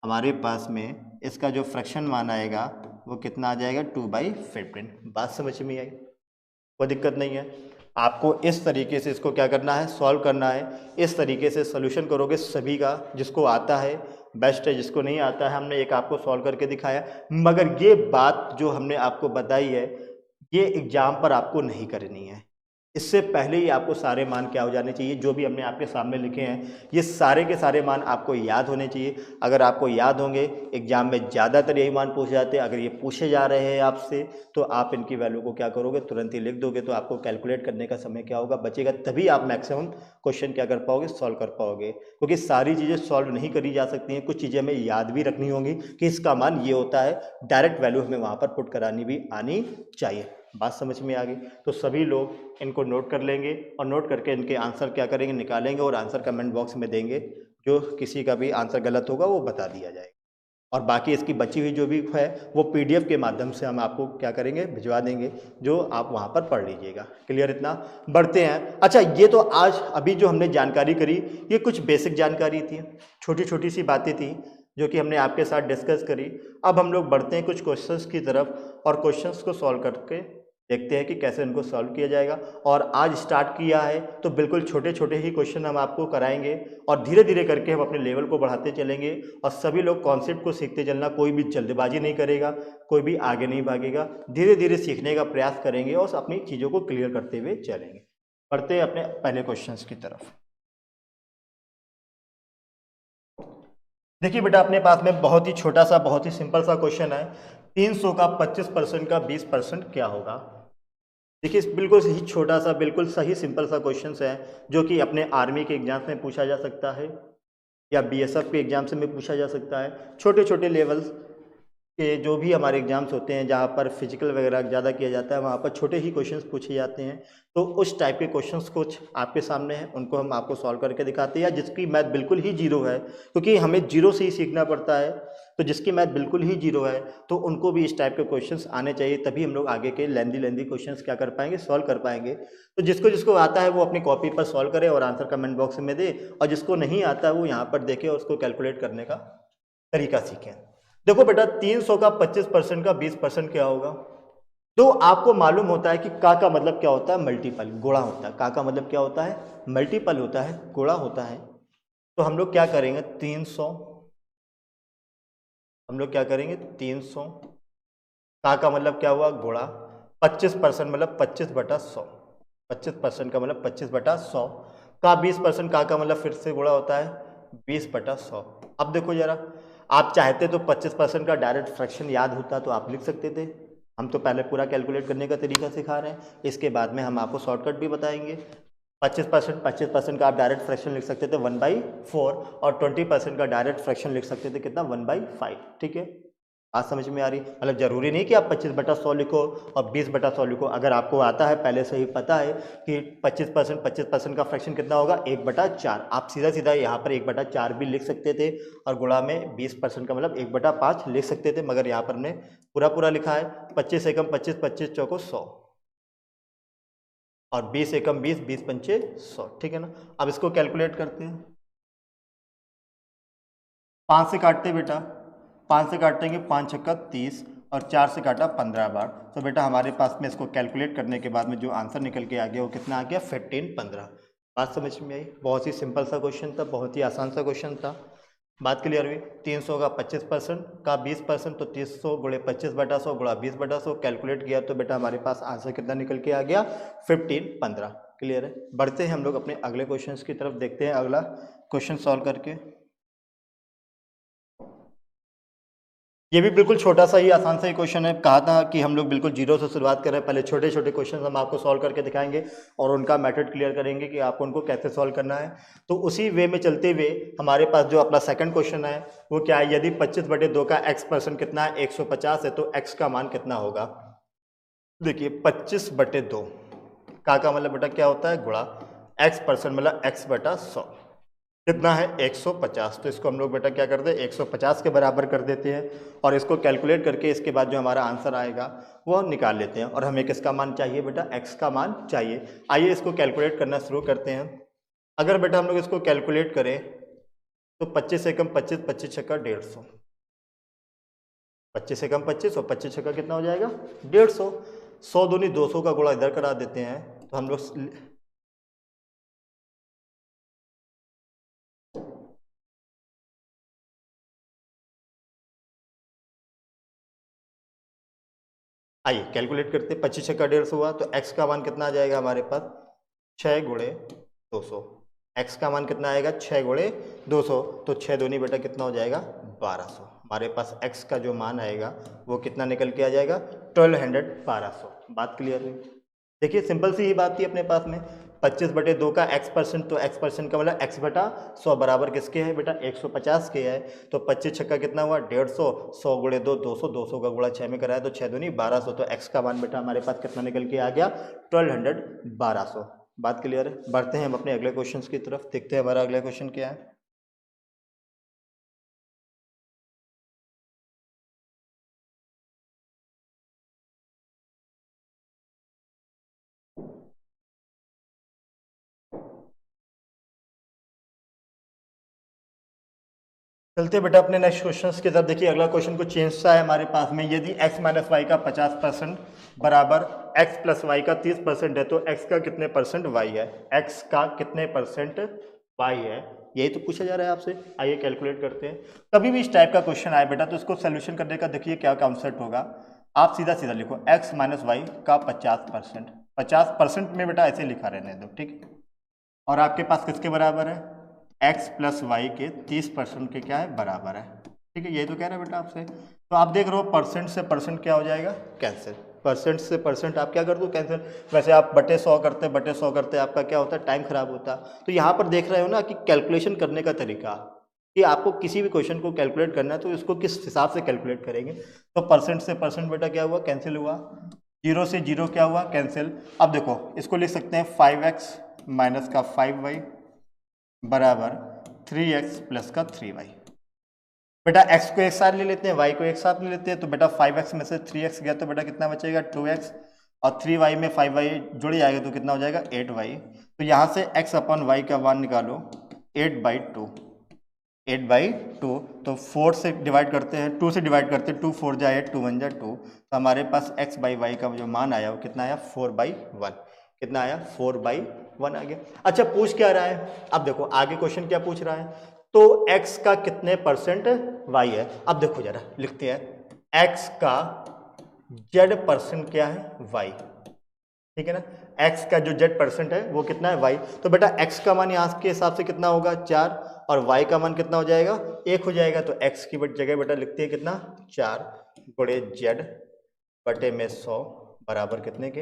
हमारे पास में इसका जो फ्रैक्शन मान आएगा वो कितना आ जाएगा, 2/15। बात समझ में आई, कोई दिक्कत नहीं है। आपको इस तरीके से इसको क्या करना है, सॉल्व करना है। इस तरीके से सोल्यूशन करोगे सभी का, जिसको आता है बेस्ट है, जिसको नहीं आता है हमने एक आपको सॉल्व करके दिखाया। मगर ये बात जो हमने आपको बताई है ये एग्जाम पर आपको नहीं करनी है। इससे पहले ही आपको सारे मान क्या हो जाने चाहिए, जो भी हमने आपके सामने लिखे हैं ये सारे के सारे मान आपको याद होने चाहिए। अगर आपको याद होंगे, एग्जाम में ज़्यादातर यही मान पूछे जाते हैं। अगर ये पूछे जा रहे हैं आपसे तो आप इनकी वैल्यू को क्या करोगे, तुरंत ही लिख दोगे, तो आपको कैलकुलेट करने का समय क्या होगा, बचेगा। तभी आप मैक्सिमम क्वेश्चन क्या कर पाओगे, सॉल्व कर पाओगे। क्योंकि सारी चीज़ें सॉल्व नहीं करी जा सकती हैं, कुछ चीज़ें हमें याद भी रखनी होंगी कि इसका मान ये होता है। डायरेक्ट वैल्यू हमें वहाँ पर पुट करानी भी आनी चाहिए। बात समझ में आ गई? तो सभी लोग इनको नोट कर लेंगे और नोट करके इनके आंसर क्या करेंगे, निकालेंगे और आंसर कमेंट बॉक्स में देंगे। जो किसी का भी आंसर गलत होगा वो बता दिया जाएगा। और बाकी इसकी बची हुई जो भी है वो पीडीएफ के माध्यम से हम आपको क्या करेंगे, भिजवा देंगे, जो आप वहाँ पर पढ़ लीजिएगा। क्लियर? इतना बढ़ते हैं। अच्छा, ये तो आज अभी जो हमने जानकारी करी ये कुछ बेसिक जानकारी थी, छोटी छोटी सी बातें थी जो कि हमने आपके साथ डिस्कस करी। अब हम लोग बढ़ते हैं कुछ क्वेश्चंस की तरफ और क्वेश्चंस को सॉल्व करके देखते हैं कि कैसे इनको सॉल्व किया जाएगा। और आज स्टार्ट किया है तो बिल्कुल छोटे छोटे ही क्वेश्चन हम आपको कराएंगे और धीरे धीरे करके हम अपने लेवल को बढ़ाते चलेंगे। और सभी लोग कॉन्सेप्ट को सीखते चलना, कोई भी जल्दबाजी नहीं करेगा, कोई भी आगे नहीं भागेगा, धीरे धीरे सीखने का प्रयास करेंगे और अपनी चीज़ों को क्लियर करते हुए चलेंगे। बढ़ते हैं अपने पहले क्वेश्चन की तरफ। देखिए बेटा, अपने पास में बहुत ही छोटा सा, बहुत ही सिंपल सा क्वेश्चन है। 300 का 25% का 20% क्या होगा? देखिए बिल्कुल सही, छोटा सा, बिल्कुल सही, सिंपल सा क्वेश्चन है जो कि अपने आर्मी के एग्जाम में पूछा जा सकता है या बीएसएफ के एग्जाम से में पूछा जा सकता है। छोटे छोटे लेवल्स के जो भी हमारे एग्जाम्स होते हैं जहाँ पर फिजिकल वगैरह ज़्यादा किया जाता है वहाँ पर छोटे ही क्वेश्चंस पूछे जाते हैं। तो उस टाइप के क्वेश्चंस कुछ आपके सामने हैं, उनको हम आपको सॉल्व करके दिखाते हैं। या जिसकी मैथ बिल्कुल ही जीरो है, क्योंकि हमें जीरो से ही सीखना पड़ता है, तो जिसकी मैथ बिल्कुल ही जीरो है तो उनको भी इस टाइप के क्वेश्चंस आने चाहिए, तभी हम लोग आगे के लेंदी क्वेश्चंस क्या कर पाएंगे, सॉल्व कर पाएंगे। तो जिसको जिसको आता है वो अपनी कॉपी पर सॉल्व करे और आंसर कमेंट बॉक्स में दे, और जिसको नहीं आता है वो यहाँ पर देखे और उसको कैलकुलेट करने का तरीका सीखें। देखो बेटा, 300 का 25% का 20% क्या होगा? तो आपको मालूम होता है कि का मतलब क्या होता है, मल्टीपल, गुणा होता है। का मतलब क्या होता है, मल्टीपल होता है, गुणा होता है। तो हम लोग क्या करेंगे, 300, हम लोग क्या करेंगे, 300 का मतलब क्या हुआ, गुणा। 25% मतलब 25/100, 25% का मतलब 25/100 का 20% का मतलब फिर से गुणा होता है 20/100। अब देखो जरा, आप चाहते तो 25% का डायरेक्ट फ्रैक्शन याद होता तो आप लिख सकते थे। हम तो पहले पूरा कैलकुलेट करने का तरीका सिखा रहे हैं, इसके बाद में हम आपको शॉर्टकट भी बताएंगे। 25% का आप डायरेक्ट फ्रैक्शन लिख सकते थे 1/4, और 20% का डायरेक्ट फ्रैक्शन लिख सकते थे कितना, 1/5। ठीक है, बात समझ में आ रही? मतलब जरूरी नहीं कि आप 25/100 लिखो और 20/100 लिखो। अगर आपको आता है, पहले से ही पता है कि 25% का फ्रैक्शन कितना होगा, 1/4, आप सीधा सीधा यहाँ पर 1/4 भी लिख सकते थे और गुणा में 20% का मतलब 1/5 लिख सकते थे। मगर यहाँ पर हमने पूरा पूरा लिखा है, 25 एकम 25, 25 चौको 100, और 20 एकम 20, 20 पंचे 100। ठीक है ना? अब इसको कैलकुलेट करते हैं। 5 से काटते बेटा, 5 से काटेंगे, 5 छक्का 30, और 4 से काटा 15 बार। तो बेटा हमारे पास में इसको कैलकुलेट करने के बाद में जो आंसर निकल के आ गया वो कितना आ गया, 1515। बात समझ में आई? बहुत ही सिंपल सा क्वेश्चन था, बहुत ही आसान सा क्वेश्चन था। बात क्लियर हुई? 300 का 25% का 20%, तो 300 गुणे 25/100 गुणा 20/100 कैलकुलेट किया तो बेटा हमारे पास आंसर कितना निकल के आ गया, 1515। क्लियर है? बढ़ते हैं हम लोग अपने अगले क्वेश्चन की तरफ, देखते हैं अगला क्वेश्चन सॉल्व करके। ये भी बिल्कुल छोटा सा ही आसान सा ही क्वेश्चन है। कहा था कि हम लोग बिल्कुल जीरो से शुरुआत कर रहे हैं। पहले छोटे छोटे क्वेश्चन हम आपको सॉल्व करके दिखाएंगे और उनका मेथड क्लियर करेंगे कि आपको उनको कैसे सॉल्व करना है। तो उसी वे में चलते हुए हमारे पास जो अपना सेकंड क्वेश्चन है वो क्या है, यदि 25/2 का x% कितना है, 150 है, तो x का मान कितना होगा। देखिए 25/2 का मतलब बेटा क्या होता है, गुणा x% मतलब x/100 कितना है 150। तो इसको हम लोग बेटा क्या करते हैं 150 के बराबर कर देते हैं और इसको कैलकुलेट करके इसके बाद जो हमारा आंसर आएगा वो निकाल लेते हैं। और हमें किसका मान चाहिए बेटा, x का मान चाहिए। आइए इसको कैलकुलेट करना शुरू करते हैं। अगर बेटा हम लोग इसको कैलकुलेट करें तो 25 से कम 25, 25 छक्का 150, 25 से कम 25 और 25 छक्का कितना हो जाएगा 150। 100 दूनी 200 का गुणा इधर करा देते हैं तो हम लोग आइए कैलकुलेट करते हैं। 25 छक्का 150 हुआ तो x का मान कितना आ जाएगा हमारे पास 6 गुणे 200। x का मान कितना आएगा 6 गुणे 200, तो 6 दूनी बेटा कितना हो जाएगा 1200। हमारे पास x का जो मान आएगा वो कितना निकल के आ जाएगा 1200। बात क्लियर हुई। देखिए सिंपल सी ही बात थी अपने पास में 25/2 का x%, तो x% का मतलब x/100 बराबर किसके है बेटा 150 के है। तो 25 छक्का कितना हुआ 150, 100 गुणे 2 200, 200 का गुणा 6 में कराया तो 6 दूनी 1200। तो x का मान बेटा हमारे पास कितना निकल के आ गया 1200। बात क्लियर है। बढ़ते हैं हम अपने अगले क्वेश्चन की तरफ, देखते हैं हमारा अगला क्वेश्चन क्या है। चलते बेटा अपने नेक्स्ट क्वेश्चन की तरफ। देखिए अगला क्वेश्चन कुछ चेंज सा है हमारे पास में। यदि x माइनस वाई का 50% बराबर x प्लस वाई का 30% है तो x का कितने परसेंट y है, x का कितने परसेंट y है, यही तो पूछा जा रहा है आपसे। आइए कैलकुलेट करते हैं। कभी भी इस टाइप का क्वेश्चन आए बेटा तो इसको सोल्यूशन करने का देखिए क्या कॉन्सेप्ट होगा। आप सीधा सीधा लिखो x माइनस वाई का 50%, 50% में बेटा ऐसे लिखा रहने दो, ठीक है। और आपके पास किसके बराबर है x प्लस वाई के 30% के क्या है बराबर है, ठीक है। यही तो कह रहा है बेटा आपसे। तो आप देख रहे हो परसेंट से परसेंट क्या हो जाएगा कैंसिल, परसेंट से परसेंट आप क्या कर दो कैंसिल। वैसे आप बटे 100 करते आपका क्या होता है टाइम खराब होता। तो यहाँ पर देख रहे हो ना कि कैलकुलेशन करने का तरीका, कि आपको किसी भी क्वेश्चन को कैलकुलेट करना है तो इसको किस हिसाब से कैलकुलेट करेंगे। तो परसेंट से परसेंट बेटा क्या हुआ कैंसिल हुआ, जीरो से जीरो क्या हुआ कैंसिल। अब देखो इसको लिख सकते हैं 5x माइनस का 5y बराबर 3x प्लस का 3y। बेटा x को एक साथ ले लेते हैं, y को एक साथ ले लेते हैं। तो बेटा 5x में से 3x गया तो बेटा कितना बचेगा 2x, और 3y में 5y जुड़ जाएगा तो कितना हो जाएगा 8y। तो यहाँ से x अपन y का मान निकालो 8/2, 8/2। तो 4 से डिवाइड करते हैं, 2 से डिवाइड करते हैं, 2 4 जा 8, 2 1 जा 2। तो हमारे पास x/y का जो मान आया वो कितना आया 4/1। कितना आया 4/1 आ गया। अच्छा पूछ क्या रहा है, अब देखो आगे क्वेश्चन क्या पूछ रहा है। तो x का कितने परसेंट y है। अब देखो जरा लिखते हैं x का z% क्या है y, ठीक है ना। x का जो z% है वो कितना है y। तो बेटा x का मान यहाँ के हिसाब से कितना होगा 4 और y का मान कितना हो जाएगा 1 हो जाएगा। तो x की जगह बेटा लिखते हैं कितना 4 गुणे z/100 बराबर कितने के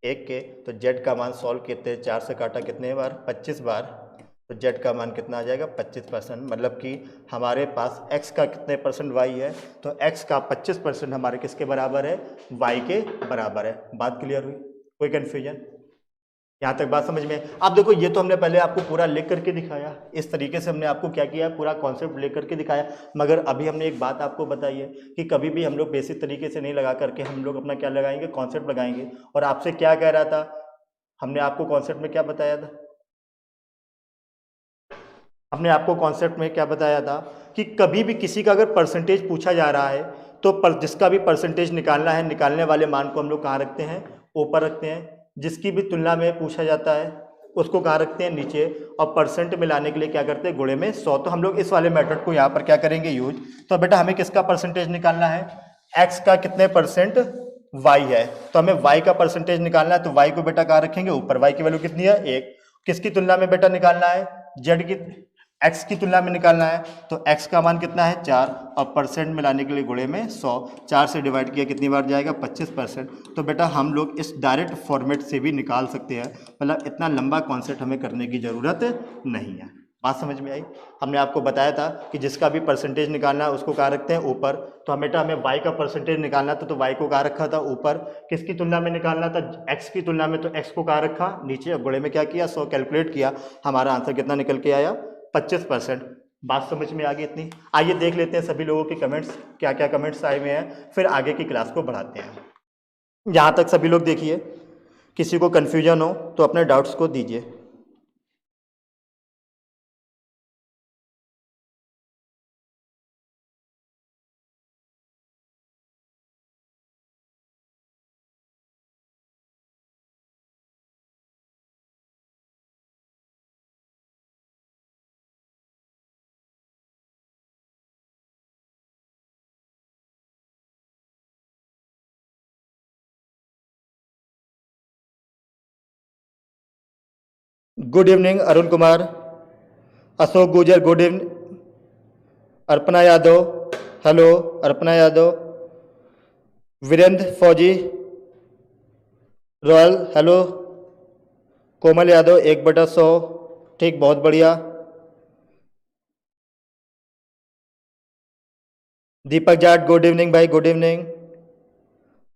1 के। तो z का मान सॉल्व करते हैं, 4 से काटा कितने बार 25 बार। तो z का मान कितना आ जाएगा 25%। मतलब कि हमारे पास x का कितने परसेंट y है, तो x का 25% हमारे किसके बराबर है y के बराबर है। बात क्लियर हुई, कोई कंफ्यूजन यहाँ तक बात समझ में। अब देखो ये तो हमने पहले आपको पूरा लिख करके दिखाया, इस तरीके से हमने आपको क्या किया पूरा कॉन्सेप्ट लेकर के दिखाया। मगर अभी हमने एक बात आपको बताई है कि कभी भी हम लोग बेसिक तरीके से नहीं लगा करके हम लोग अपना क्या लगाएंगे कॉन्सेप्ट लगाएंगे। और आपसे क्या कह रहा था, हमने आपको कॉन्सेप्ट में क्या बताया था, हमने आपको कॉन्सेप्ट में क्या बताया था कि कभी भी किसी का अगर परसेंटेज पूछा जा रहा है तो जिसका भी परसेंटेज निकालना है, निकालने वाले मान को हम लोग कहाँ रखते हैं ऊपर रखते हैं। जिसकी भी तुलना में पूछा जाता है उसको कहाँ रखते हैं नीचे। और परसेंट में लाने के लिए क्या करते हैं गुणे में 100। तो हम लोग इस वाले मेथड को यहाँ पर क्या करेंगे यूज। तो बेटा हमें किसका परसेंटेज निकालना है, एक्स का कितने परसेंट वाई है। तो हमें वाई का परसेंटेज निकालना है, तो वाई को बेटा कहाँ रखेंगे ऊपर, वाई की वैल्यू कितनी है 1। किसकी तुलना में बेटा निकालना है जेड की, x की तुलना में निकालना है तो x का मान कितना है 4 और परसेंट मिलाने के लिए गुणे में 100, 4 से डिवाइड किया कितनी बार जाएगा 25%। तो बेटा हम लोग इस डायरेक्ट फॉर्मेट से भी निकाल सकते हैं, मतलब इतना लंबा कॉन्सेप्ट हमें करने की ज़रूरत नहीं है। बात समझ में आई? हमने आपको बताया था कि जिसका भी परसेंटेज निकालना है उसको कहाँ रखते हैं ऊपर, तो बेटा हमें y का परसेंटेज निकालना था तो y को कहाँ रखा था ऊपर, किसकी तुलना में निकालना था x की तुलना में, तो x को कहाँ रखा नीचे, गुणे में क्या किया 100 कैलकुलेट किया, हमारा आंसर कितना निकल के आया 25%। बात समझ में आ गई इतनी? आइए देख लेते हैं सभी लोगों के कमेंट्स, क्या क्या कमेंट्स आए हुए हैं, फिर आगे की क्लास को बढ़ाते हैं। यहाँ तक सभी लोग देखिए, किसी को कन्फ्यूजन हो तो अपने डाउट्स को दीजिए। Good evening Arun Kumar, Ashok Gujar good evening, Arpana Yadav hello, Arpana Yadav, Virendra Fauji royal hello, Komal Yadav 1/100, ठीक बहुत बढ़िया। दीपक जाट गुड इवनिंग भाई, गुड इवनिंग।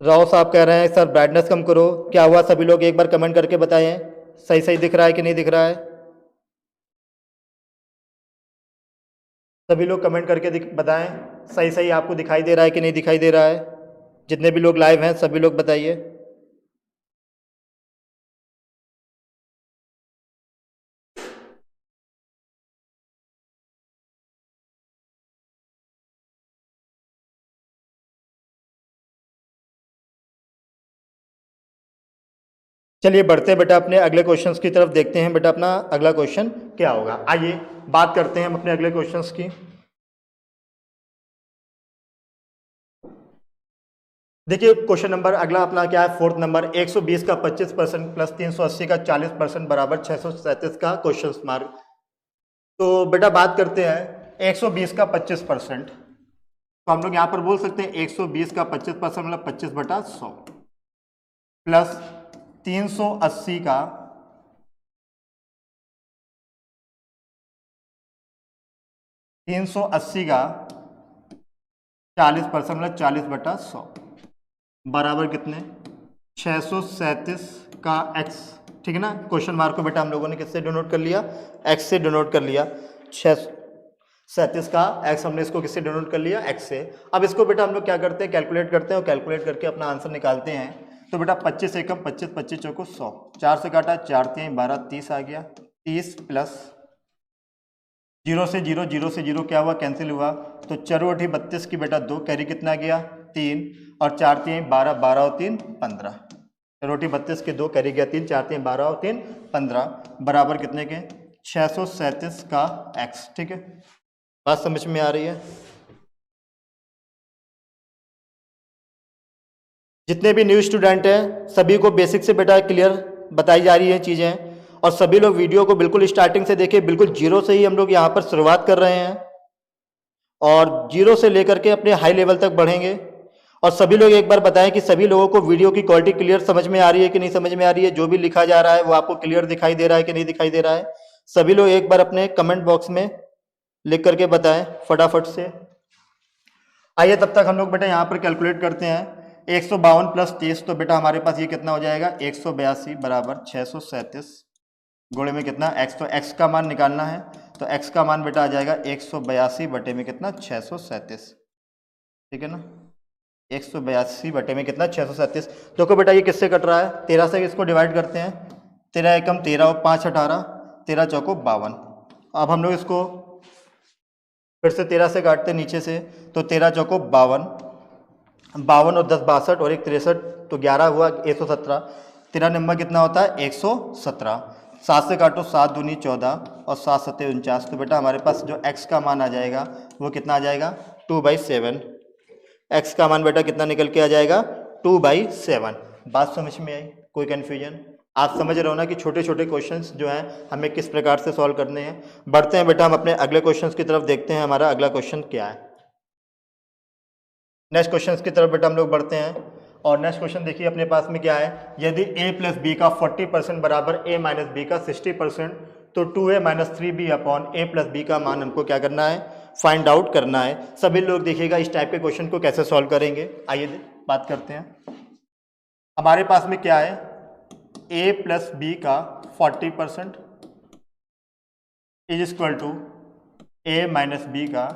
राव साहब कह रहे हैं सर ब्राइटनेस कम करो, क्या हुआ सभी लोग एक बार कमेंट करके बताएं, सही सही दिख रहा है कि नहीं दिख रहा है? सभी लोग कमेंट करके बताएं सही सही आपको दिखाई दे रहा है कि नहीं दिखाई दे रहा है। जितने भी लोग लाइव हैं सभी लोग बताइए। चलिए बढ़ते हैं बेटा अपने अगले क्वेश्चंस की तरफ, देखते हैं बेटा अपना अगला क्वेश्चन क्या होगा। आइए बात करते हैं हम अपने अगले क्वेश्चंस की। देखिए क्वेश्चन नंबर अगला अपना क्या है, फोर्थ नंबर, 120 का 25% प्लस 380 का 40% बराबर 637 का क्वेश्चन मार्क। तो बेटा बात करते हैं 120 का 25%, तो हम लोग यहाँ पर बोल सकते हैं 120 का 25% मतलब 25/100 प्लस 380 का 40% मतलब 40/100 बराबर कितने 637 का x, ठीक है ना। क्वेश्चन मार्क को बेटा हम लोगों ने किससे डिनोट कर लिया, x से डिनोट कर लिया। 637 का x हमने इसको किससे डिनोट कर लिया, x से। अब इसको बेटा हम लोग क्या करते हैं, कैलकुलेट करते हैं और कैलकुलेट करके अपना आंसर निकालते हैं। तो बेटा 25 एकम 25, 25 चौको 100, 4 से काटा 4 3 12, 30 आ गया। 30 प्लस 0 से 0, 0 से 0 क्या हुआ, कैंसिल हुआ। तो 4 32 की बेटा 2, कैरी कितना गया 3, और 4 3 12, 12 और 3 15, 4 32 के 2 कैरी गया 3, 4 3 12 और 3 15 बराबर कितने के 637 का x, ठीक है। बात समझ में आ रही है? जितने भी न्यू स्टूडेंट हैं सभी को बेसिक से बेटा क्लियर बताई जा रही है चीज़ें, और सभी लोग वीडियो को बिल्कुल स्टार्टिंग से देखिए, बिल्कुल जीरो से ही हम लोग यहाँ पर शुरुआत कर रहे हैं और जीरो से लेकर के अपने हाई लेवल तक बढ़ेंगे। और सभी लोग एक बार बताएं कि सभी लोगों को वीडियो की क्वालिटी क्लियर समझ में आ रही है कि नहीं समझ में आ रही है, जो भी लिखा जा रहा है वो आपको क्लियर दिखाई दे रहा है कि नहीं दिखाई दे रहा है। सभी लोग एक बार अपने कमेंट बॉक्स में लिख करके बताएं फटाफट से। आइए तब तक हम लोग बेटा यहाँ पर कैलकुलेट करते हैं। 152 प्लस 30, तो बेटा हमारे पास ये कितना हो जाएगा 182 बराबर 637 गुणे में कितना x, तो x का मान निकालना है तो x का मान बेटा आ जाएगा 182 बटे में कितना 637, ठीक है ना। 182 बटे में कितना 637। देखो बेटा ये किससे कट रहा है, 13 से इसको डिवाइड करते हैं, 13 एकम 13 और 5 18, 13 चौको 52। अब हम लोग इसको फिर से 13 से काटते नीचे से, तो 13 चौको 52, 52 और 10 62 और 1 63, तो 11 हुआ 117। 13 नंबर कितना होता है 117। 7 से काटो 7 दूनी 14 और 7 सत्ते 49, तो बेटा हमारे पास जो x का मान आ जाएगा वो कितना आ जाएगा 2/7। x का मान बेटा कितना निकल के आ जाएगा 2/7। बात समझ में आई, कोई कन्फ्यूजन? आप समझ रहे हो ना कि छोटे छोटे क्वेश्चंस जो हैं हमें किस प्रकार से सॉल्व करने हैं। बढ़ते हैं बेटा हम अपने अगले क्वेश्चंस की तरफ, देखते हैं हमारा अगला क्वेश्चन क्या है। नेक्स्ट क्वेश्चंस की तरफ बेटा हम लोग बढ़ते हैं और नेक्स्ट क्वेश्चन देखिए अपने पास में क्या है। यदि a प्लस बी का 40% बराबर a माइनस बी का 60%, तो 2a minus 3b upon a plus b का मान हमको क्या करना है, फाइंड आउट करना है। सभी लोग देखिएगा इस टाइप के क्वेश्चन को कैसे सॉल्व करेंगे। आइए बात करते हैं। हमारे पास में क्या है, a प्लस बी का 40% is equal to a minus b का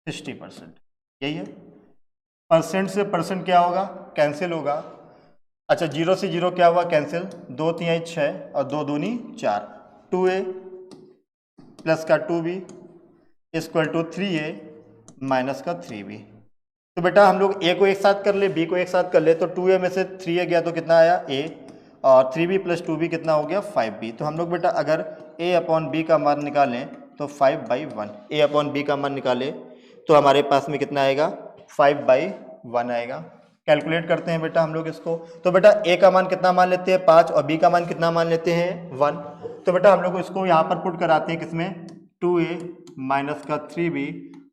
60%, यही है। परसेंट से परसेंट क्या होगा, कैंसिल होगा। अच्छा, जीरो से जीरो क्या हुआ, कैंसिल। 2 3 6 और 2 दूनी 4। 2a प्लस का 2b equal to 3a minus का 3b। तो बेटा हम लोग a को एक साथ कर ले, b को एक साथ कर ले, तो 2a में से 3a गया तो कितना आया a, और 3b प्लस 2b कितना हो गया 5b। तो हम लोग बेटा अगर a अपॉन b का मान निकालें तो 5/1, a अपॉन b का मान निकालें तो हमारे पास में कितना आएगा, 5/1 आएगा। कैलकुलेट करते हैं बेटा हम लोग इसको। तो बेटा a का मान कितना मान लेते हैं 5 और b का मान कितना मान लेते हैं 1। तो बेटा हम लोग इसको यहाँ पर पुट कराते हैं, किसमें, 2a माइनस का 3b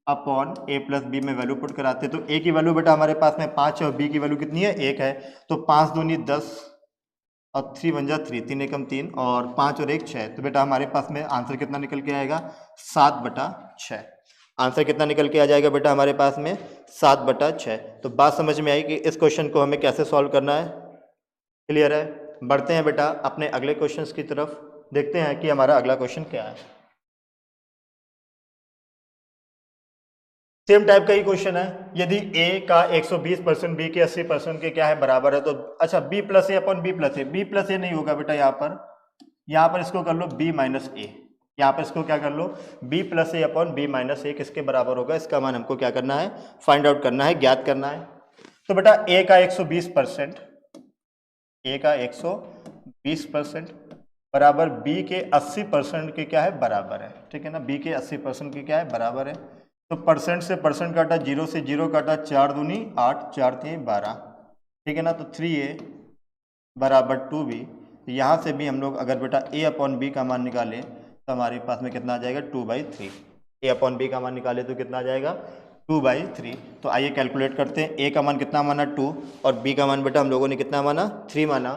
upon a plus b में वैल्यू पुट कराते हैं। तो a की वैल्यू बेटा हमारे पास में 5 है और b की वैल्यू कितनी है, 1 है। तो 5 दूनी 10 और 3 1 जा 3, 3 एकम 3 और 5 और 1 6। तो बेटा हमारे पास में आंसर कितना निकल के आएगा, 7/6। आंसर कितना निकल के आ जाएगा बेटा हमारे पास में, 7/6। तो बात समझ में आई कि इस क्वेश्चन को हमें कैसे सॉल्व करना है, क्लियर है। बढ़ते हैं बेटा अपने अगले क्वेश्चंस की तरफ, देखते हैं कि हमारा अगला क्वेश्चन क्या है। सेम टाइप का ही क्वेश्चन है। यदि a का 120% b के 80% के क्या है बराबर है, तो अच्छा b प्लस ए अपॉन बी प्लस ए, बी प्लस ए नहीं होगा बेटा, यहाँ पर इसको कर लो b माइनस ए, यहाँ पर इसको क्या कर लो b प्लस ए अपॉन बी माइनस ए, किसके बराबर होगा, इसका मान हमको क्या करना है, फाइंड आउट करना है, ज्ञात करना है। तो बेटा a का 120%, a का 120% बराबर b के 80% के क्या है बराबर है, ठीक है ना, b के 80% के क्या है बराबर है। तो परसेंट से परसेंट काटा, 0 से 0 काटा, 4 दूनी 8, 4 3 12, ठीक है ना। तो 3a बराबर 2b, यहाँ से भी हम लोग अगर बेटा a अपॉन बी का मान निकालें तो हमारे पास में कितना आ जाएगा, 2/3। a अपॉन बी का मान निकाले तो कितना आ जाएगा, 2/3। तो आइए कैलकुलेट करते हैं। a का मान कितना माना 2 और b का मान बेटा हम लोगों ने कितना माना 3 माना।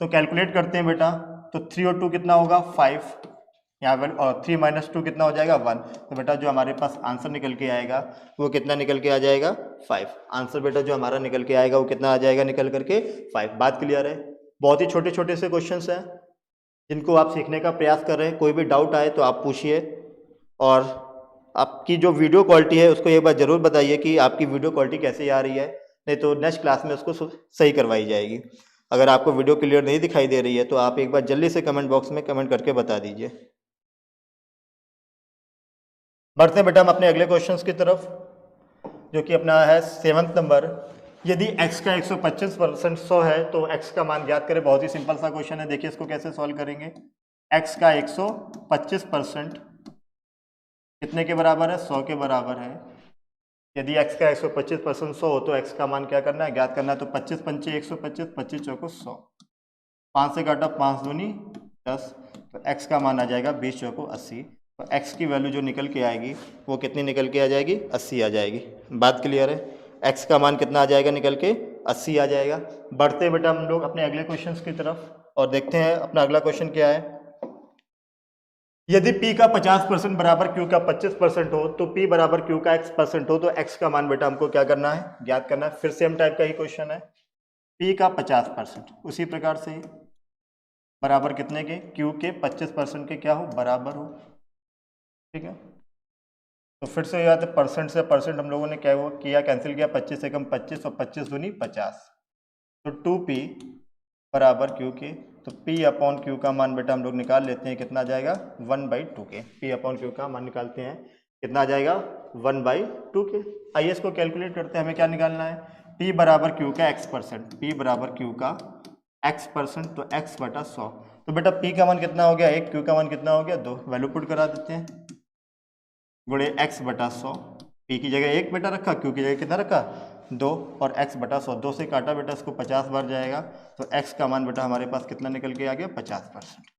तो कैलकुलेट करते हैं बेटा, तो 3 और 2 कितना होगा 5, यहाँ पर, और 3 माइनस 2 कितना हो जाएगा 1। तो बेटा जो हमारे पास आंसर निकल के आएगा वो कितना निकल के आ जाएगा 5। आंसर बेटा जो हमारा निकल के आएगा वो कितना आ जाएगा निकल करके 5। बात क्लियर है। बहुत ही छोटे छोटे से क्वेश्चंस हैं जिनको आप सीखने का प्रयास कर रहे हैं। कोई भी डाउट आए तो आप पूछिए, और आपकी जो वीडियो क्वालिटी है उसको एक बार ज़रूर बताइए कि आपकी वीडियो क्वालिटी कैसी आ रही है, नहीं तो नेक्स्ट क्लास में उसको सही करवाई जाएगी। अगर आपको वीडियो क्लियर नहीं दिखाई दे रही है तो आप एक बार जल्दी से कमेंट बॉक्स में कमेंट करके बता दीजिए। बढ़ते हैं बेटा हम अपने अगले क्वेश्चंस की तरफ, जो कि अपना है 7वां नंबर। यदि x का 125% 100 है तो x का मान ज्ञात करें। बहुत ही सिंपल सा क्वेश्चन है, देखिए इसको कैसे सॉल्व करेंगे। x का 125% कितने के बराबर है, 100 के बराबर है। यदि x का 125% 100 हो तो x का मान क्या करना है, ज्ञात करना है। तो 25 पंचे 125, 25 चौको 100, 5 से काटा 5 दूनी 10, तो x का मान आ जाएगा 20 चौको 80। तो x की वैल्यू जो निकल के आएगी वो कितनी निकल के आ जाएगी, 80 आ जाएगी। बात क्लियर है। x का मान कितना आ जाएगा निकल के, 80 आ जाएगा। बढ़ते बेटा हम लोग अपने अगले क्वेश्चंस की तरफ और देखते हैं अपना अगला क्वेश्चन क्या है। यदि p का 50% बराबर q का 25% हो तो p बराबर q का x% हो, तो x का मान बेटा हमको क्या करना है, ज्ञात करना है। फिर सेम टाइप का ही क्वेश्चन है। p का 50% उसी प्रकार से बराबर कितने के, q के 25% के क्या हो, बराबर हो, ठीक है। तो फिर से याद है, परसेंट से परसेंट हम लोगों ने क्या हुआ किया, कैंसिल किया। 25 से कम 25 और 25 दूनी 50। तो 2p बराबर q के, तो p अपॉन q का मान बेटा हम लोग निकाल लेते हैं, कितना आ जाएगा 1/2 के। p अपॉन q का मान निकालते हैं, कितना आ जाएगा 1/2 के। आइए इसको कैलकुलेट करते हैं, हमें क्या निकालना है, p बराबर q का x%, p बराबर q का x%, तो x/100। तो बेटा p का मान कितना हो गया 1, q का मान कितना हो गया 2, वैल्यू पुट करा देते हैं, गुणे x/100, p की जगह 1 बेटा रखा, q की जगह कितना रखा 2 और x बटा 100, 2 से काटा बेटा इसको 50 बार जाएगा तो x का मान बेटा हमारे पास कितना निकल के आ गया 50%।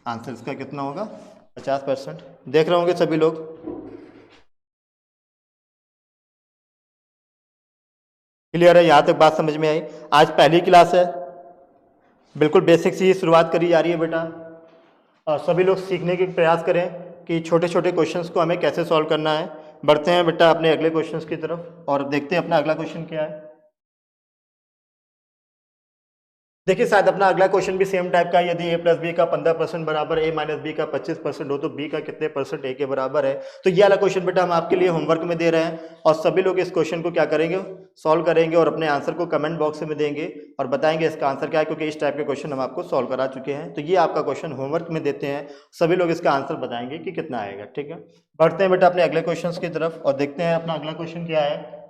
आंसर इसका कितना होगा 50%। देख रहे होंगे सभी लोग। क्लियर है, यहाँ तक बात समझ में आई। आज पहली क्लास है, बिल्कुल बेसिक से ही शुरुआत करी जा रही है बेटा, और सभी लोग सीखने के प्रयास करें कि छोटे छोटे क्वेश्चंस को हमें कैसे सॉल्व करना है। बढ़ते हैं बेटा अपने अगले क्वेश्चंस की तरफ और देखते हैं अपना अगला क्वेश्चन क्या है। देखिए शायद अपना अगला क्वेश्चन भी सेम टाइप का है। यदि a प्लस बी का 15% बराबर a माइनस बी का 25% हो तो b का कितने परसेंट a के बराबर है। तो ये वाला क्वेश्चन बेटा हम आपके लिए होमवर्क में दे रहे हैं और सभी लोग इस क्वेश्चन को क्या करेंगे सॉल्व करेंगे और अपने आंसर को कमेंट बॉक्स में देंगे और बताएंगे इसका आंसर क्या है, क्योंकि इस टाइप के क्वेश्चन हम आपको सॉल्व करा चुके हैं। तो ये आपका क्वेश्चन होमवर्क में देते हैं, सभी लोग इसका आंसर बताएंगे कि कितना आएगा। ठीक है, बढ़ते हैं बेटा अपने अगले क्वेश्चन की तरफ और देखते हैं अपना अगला क्वेश्चन क्या है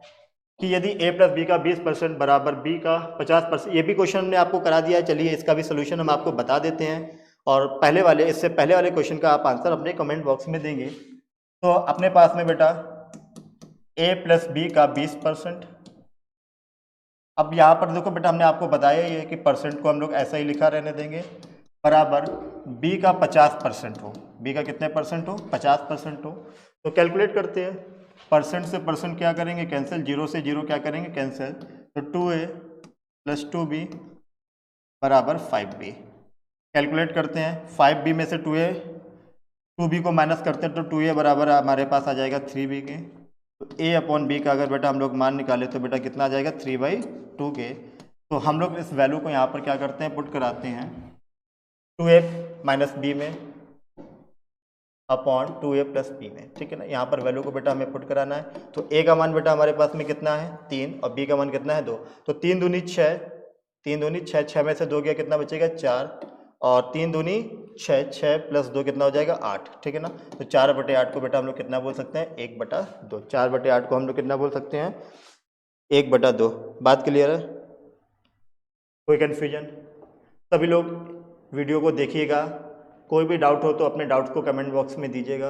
कि यदि a प्लस बी का 20% बराबर b का 50%, ये भी क्वेश्चन हमने आपको करा दिया है। चलिए इसका भी सोल्यूशन हम आपको बता देते हैं और इससे पहले वाले क्वेश्चन का आप आंसर अपने कमेंट बॉक्स में देंगे। तो अपने पास में बेटा a प्लस बी का 20%, अब यहाँ पर देखो बेटा हमने आपको बताया ये कि परसेंट को हम लोग ऐसा ही लिखा रहने देंगे, बराबर b का 50% हो। b का कितने परसेंट हो 50% हो। तो कैलकुलेट करते हैं, परसेंट से परसेंट क्या करेंगे कैंसिल, 0 से 0 क्या करेंगे कैंसिल, तो 2a प्लस 2b बराबर 5b। कैलकुलेट करते हैं, 5b में से 2b को माइनस करते हैं तो 2a बराबर हमारे पास आ जाएगा 3b के। तो a अपॉन b का अगर बेटा हम लोग मान निकाले तो बेटा कितना आ जाएगा 3/2 के। तो हम लोग इस वैल्यू को यहाँ पर क्या करते हैं पुट कराते हैं 2a माइनस b में अपॉन 2a प्लस b में। ठीक है ना, यहाँ पर वैल्यू को बेटा हमें पुट कराना है। तो a का मान बेटा हमारे पास में कितना है 3 और b का मान कितना है 2। तो 3 दूनी 6, 3 दूनी 6, 6 में से 2 गया कितना बचेगा 4 और 3 दूनी 6, 6 प्लस 2 कितना हो जाएगा 8। ठीक है ना, तो 4/8 को बेटा हम लोग कितना बोल सकते हैं 1/2। 4/8 को हम लोग कितना बोल सकते हैं 1/2। बात क्लियर है, कोई कन्फ्यूजन? सभी लोग वीडियो को देखिएगा, कोई भी डाउट हो तो अपने डाउट्स को कमेंट बॉक्स में दीजिएगा।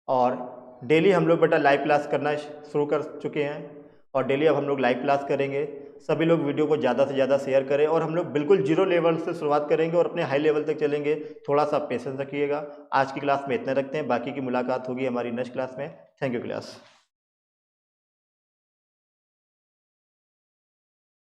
और डेली हम लोग बेटा लाइव क्लास करना शुरू कर चुके हैं और डेली अब हम लोग लाइव क्लास करेंगे। सभी लोग वीडियो को ज़्यादा से ज़्यादा शेयर करें और हम लोग बिल्कुल 0 लेवल से शुरुआत करेंगे और अपने हाई लेवल तक चलेंगे। थोड़ा सा पेशेंस रखिएगा। आज की क्लास में इतना रखते हैं, बाकी की मुलाकात होगी हमारी नेक्स्ट क्लास में। Thank you class.